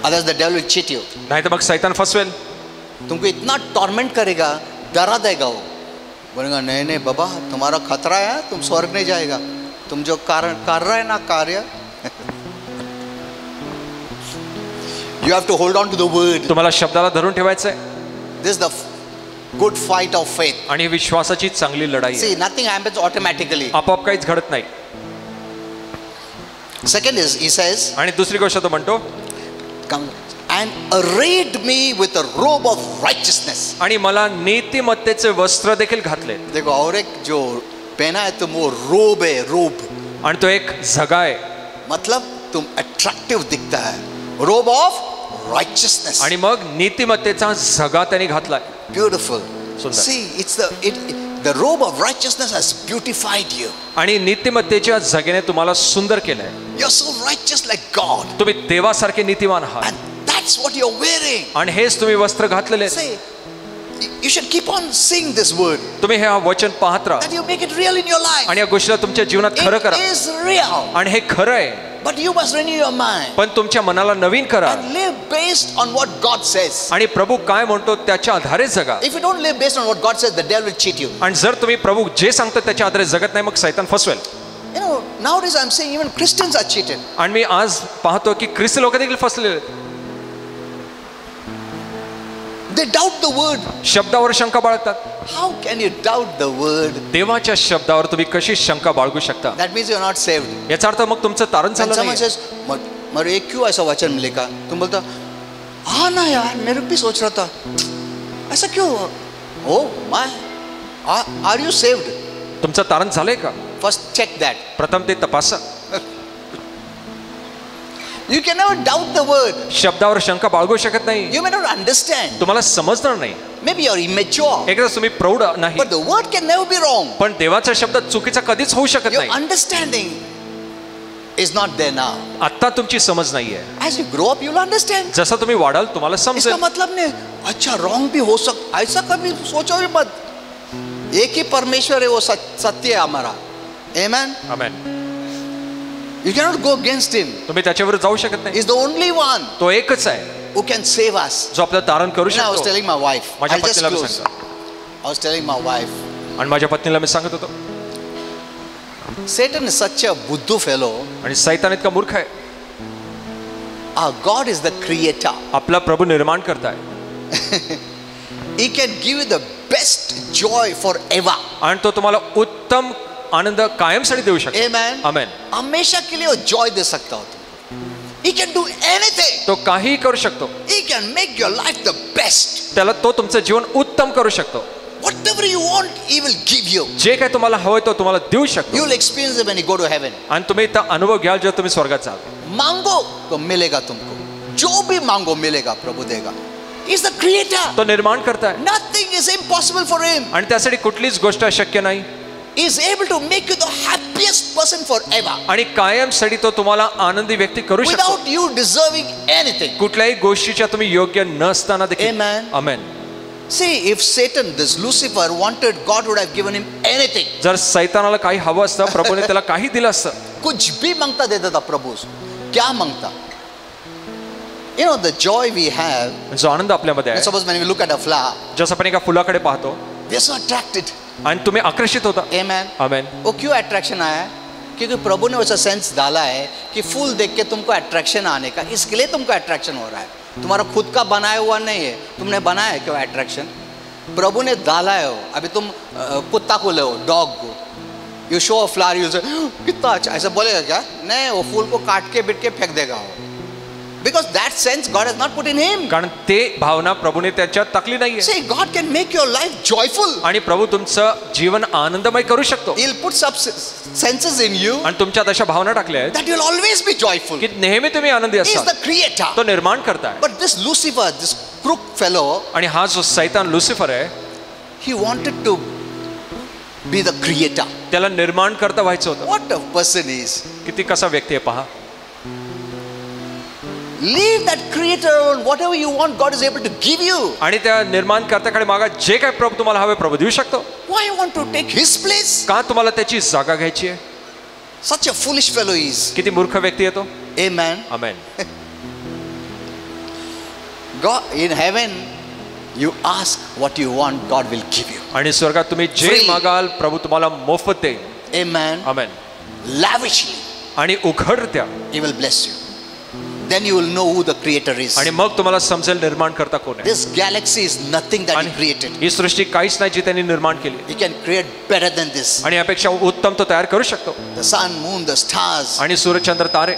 Otherwise the devil will cheat you. नाही तर मग सैतान फसवेल. तुमको इतना टॉर्मेंट करेगा, डरा देगा वो. बोलेगा नहीं नहीं बाबा, तुम्हारा खतरा है, तुम स्वर्ग नहीं जाएगा. तुम जो कारण कर रहे हैं ना कार्य, you have to hold on to the word. तुम्हाला शब्दाला धरून ठेवायचं आहे. This is the good fight of faith. आणि ही विश्वासाची चांगली लढाई आहे. See, nothing happens automatically. आपोआप काहीच घडत नाही. Second is, he says, आणि दुसरी गोष्ट तो म्हणतो, come and arrayed me with a robe of righteousness. आणि मला नीतिमत्तेचे वस्त्र देखील घातले. देखो, और एक जो पहना है तुम, वो रोब है, रोब. आणि तो एक झगा आहे. मतलब तुम अट्रैक्टिव दिखता है. Robe of righteousness. आणि मग नीतिमत्तेचा झगा त्यांनी घातलाय. ब्यूटिफुल. सुंदर. See, it's the robe of righteousness has beautified you. आणि नीतिमत्तेच्या झगेने तुम्हाला सुंदर केलंय. You're so righteous like God. तुम्ही देवासारखे नीतिमान आहात. And that's what you're wearing. आणि हेच तुम्ही वस्त्र घातलेले. Say, you should keep on saying this word. तुम्ही हे वचन पाहत राहा That you make it real in your life. आणि या गोष्टीला तुमच्या जीवनात खरं करा. It is real. आणि हे खरं आहे. But you must renew your mind. पण तुमच्या मनाला नवीन करा. And live based on what God says. आणि प्रभू काय म्हणतो त्याच्या आधारे जगा. If you don't live based on what God says, the devil will cheat you. आणि जर तुम्ही प्रभू जे सांगतो त्याच्या आधारे जगत नाही, मग सैतान फसवेल. You know, nowadays I'm saying even Christians are cheated. आणि मी आज पाहतो की ख्रिस्ती लोक देखील फसलेले आहेत. They doubt the word. शब्दावर शंका बाळगतात. How can you doubt the word? देवाच्या शब्दावर तुम्ही कशी शंका बाळगू शकता? That means you're not saved. याचा अर्थ मग तुमचं तारण When झालं someone नाही. says, "मरे ये क्यों ऐसा वचन मिलेगा?" तुम बोलता, "हाँ ना यार, मेरे भी सोच रहा था, ऐसा क्यों? Oh my, are you saved?" तुमचं तारण झालंय का? First check that. प्रथम ते तपासा. You can never doubt the word. शब्दावर शंका बाळगू शकत नाही. You may not understand. तुम्हाला समजणार नाही. Maybe you're immature. एकदा तुम्ही प्रौढ नाही. But the word can never be wrong. पण देवाचा शब्द चुकीचा कधीच होऊ शकत Your नाही. understanding is not there now. आता तुमची समज नाहीये. As you grow up, you'll understand. जसं तुम्ही वाढाल तुम्हाला इसका समजेल. मतलब नहीं अच्छा रॉन्ग भी हो सकता, ऐसा कभी सोचो भी मत. एक ही परमेश्वर है, वो सत्य है हमारा. Amen. Amen. You cannot go against him. तुम्ही त्याच्यावर जाऊ शकत नाही. He's the only one तो एकच आहे who can save us. जो आपलं तारण करू And I was शकतो. telling my wife. माझ्या I'll just पत्नीला मी close. सांगतो. I was telling my wife. आणि माझ्या पत्नीला मी सांगत होतो. Satan is such a buddhu fellow. आणि सैतान इतका मूर्ख आहे. Our God is the creator. आपला प्रभू निर्माण करताय. He can give you the best joy forever. आणि तो तुम्हाला उत्तम आनंद कायमसाठी देऊ शकतो. Amen. आमेन. हमेशा के लिए वो joy दे सकता हो. He can do anything. तो काही करू शकतो. He can make your life the best. त्याला तो तुमचं जीवन उत्तम करू शकतो. Whatever you want, He will give you. जे काही तुम्हाला हवंय तो तुम्हाला देऊ शकतो. You will experience it when you go to heaven. आणि तुम्ही त्या अनुभव घ्याल जेव्हा तुम्ही स्वर्गात जाल. मांगो तो मिलेगा तुमको. जो भी मांगो मिलेगा, प्रभु देगा. He is the creator. तो निर्माण करताय. Nothing is impossible for Him. आणि त्यासाठी कुठलीच गोष्ट अशक्य नाही. He is able to make you the happiest person forever. आणि कायमसाठी तो तुम्हाला आनंदी व्यक्ती करू शकतो. Without you deserving anything. कुठल्याही गोष्टीच्या तुम्ही योग्य नसताना देखील. Amen. Amen. See, if Satan, this Lucifer, wanted, God would have given him anything. जर सैतानाला काही हवं असतं प्रभूने त्याला काही दिलं असतं. कुछ भी मांगता देता था प्रभु. क्या मांगता? You know the joy we have. जो आनंद आपल्यामध्ये आहे. Suppose when we look at a flower, जसं आपण एका फुलाकडे पाहतो we are so attracted. आणि तुम्ही आकर्षित होता. Amen. आमेन. वो क्यों अट्रैक्शन आया है? क्योंकि प्रभु ने वैसा सेंस डाला है कि फूल देख के तुमको अट्रैक्शन आने का, इसके लिए तुमको अट्रैक्शन हो रहा है. तुम्हारा खुद का बनाया हुआ नहीं है, तुमने बनाया है क्यों अट्रैक्शन? प्रभु ने डाला है. वो अभी तुम कुत्ता को ले, डॉग को, you show a flower, you say कितना अच्छा, ऐसा बोलेगा क्या? नहीं, वो फूल को काट के बिट के फेंक देगा वो. Because that sense God has not put in him. कारण ते भावना प्रभूने त्याच्यात टाकली नाहीये. See, God can make your life joyful. आणि प्रभू तुमचं जीवन आनंदमय करू शकतो. He'll put some senses in you आणि तुमच्यात अशा भावना टाकल्या आहेत that you'll always be joyful. की नेहमी तुम्ही आनंदी He is असाल. the creator. तो निर्माण करताय. But this Lucifer, this crook fellow, आणि हा जो सैतान लुसिफर आहे he wanted to be the creator. त्याला निर्माण करता व्हायचं होतं. What a person he is. किती कसा व्यक्ती आहे पहा. Leave that creator alone. Whatever you want, God is able to give you. आणि त्या निर्माण करताकडे मागा जे काय प्रभू तुम्हाला हवे प्रभू देऊ शकतो. Why you want to take his place? का तुम्हाला त्याची जागा घ्यायची आहे? Such a foolish fellow he is. किती मूर्ख व्यक्ती आहे तो. Amen. Amen. God in heaven, you ask what you want, God will give you. आणि स्वर्गात तुम्ही जे Free. मागाल प्रभू तुम्हाला मोफत देईल. Amen. आमेन. Lavishly, आणि उघडत्या. he will bless you. Then you will know who the creator is. आणि मग तुम्हाला समजेल निर्माण करता कोण आहे. This galaxy is nothing that he आणि created. ही सृष्टी काहीच नाही जी त्यांनी निर्माण केली. He can create better than this. आणि यापेक्षा उत्तम तो तयार करू शकतो. The sun, moon, the stars. आणि सूर्यचंद्र तारे.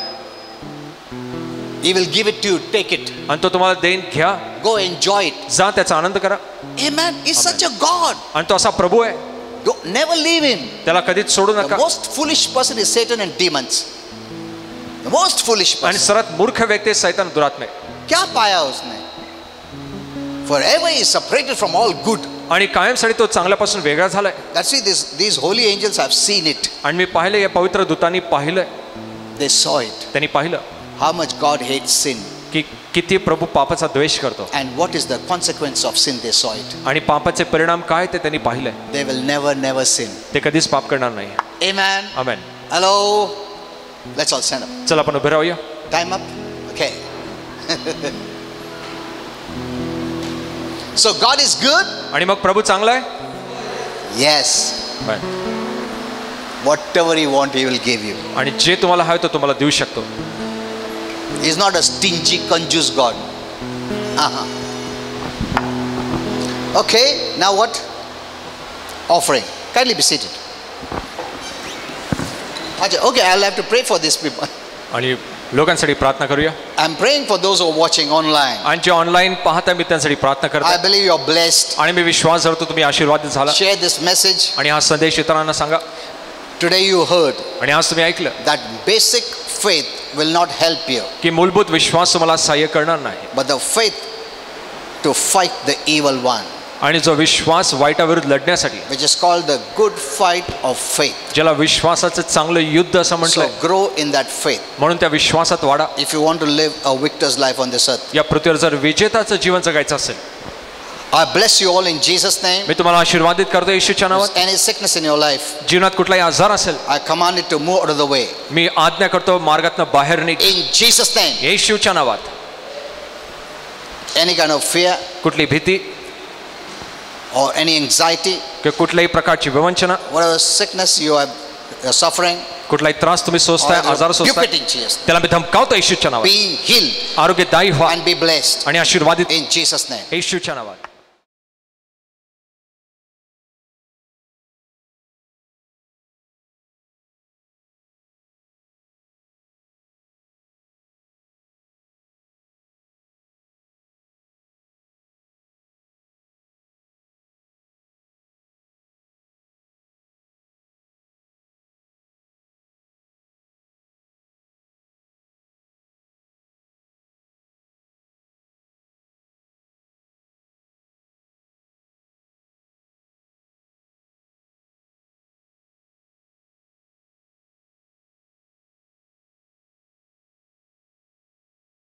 He will give it to you. Take it. आणि तो तुम्हाला देईन, घ्या. Go enjoy it. जा त्याचा आनंद करा. Amen. He's such a God. आणि तो असा प्रभू आहे. Never leave him. त्याला कधीच सोडू The नका. most foolish person is Satan and demons. The most foolish आणि person. सर्वात मूर्ख व्यक्ती सैतान दुरात्मे. क्या पाया उसने? Forever he is separated from all good. आणि कायमसाठी तो चांगल्यापासून वेगळा झालाय. That's why these holy angels have seen it. आणि मी पाहिलं या पवित्र दूतांनी पाहिलंय. They saw it. त्यांनी पाहिलं How much God hates sin. की किती प्रभू पापाचा द्वेष करतो. And what is the consequence of sin, they saw it. आणि पापाचे परिणाम काय ते त्यांनी पाहिलंय. They will never sin. ते कधीच पाप करणार नाही. Amen. Amen. Hello. Let's all stand up. चला आपण उभे राहूया. Time up. Okay. So God is good. आणि मग प्रभू चांगला आहे. Yes. Whatever you want, He will give you. आणि जे तुम्हाला हवे तो तुम्हाला देऊ शकतो. He's not a stingy, conjuice God. Okay. Now what? Offering. Kindly be seated. Okay, I'll have to pray for these people. आणि लोकांसाठी प्रार्थना करूया. I'm praying for those who are watching online. आणि जे ऑनलाईन पाहता मी त्यांसाठी प्रार्थना I करतो. believe you're blessed. आणि मी विश्वास धरतो तुम्ही आशीर्वादित झाला. Share this message. आणि हा संदेश इतरांना सांगा. Today you heard आणि आज तुम्ही ऐकलं that basic faith will not help you, की मूलभूत विश्वास तुम्हाला सहाय्य करणार नाही, but the faith to fight the evil one, आणि जो विश्वास वाईटाविरुद्ध लढण्यासाठी, which is called the good fight of faith. ज्याला विश्वासाचं चांगलं युद्ध असं So म्हटलंय. grow in that faith म्हणून त्या विश्वासात वाढा. if you want to live a victor's life on this earth. या पृथ्वीवर जर विजेताचं जीवन जगायचं असेल, I bless you all in Jesus' name. मी तुम्हाला आशीर्वादित करतो येशूच्या If नावात. any sickness in your life, जीवनात कुठलाही आजार असेल, I command it to move out of the way. मी आज्ञा करतो मार्गातनं बाहेर निघ In Jesus' name. येशूच्या नावात. Any kind of fear कुठली भीती or any anxiety, किंवा कुठल्याही प्रकारची विवंचना, whatever sickness you're suffering, कुठलाही त्रास तुम्ही सोसताय, आजार or सोसताय, rebuke it in Jesus' name. त्याला मी धमकावतो येशूच्या नावात. Be healed आरोग्यदायी व्हा and be blessed आणि आशीर्वादित in Jesus' name. येशूच्या नावात.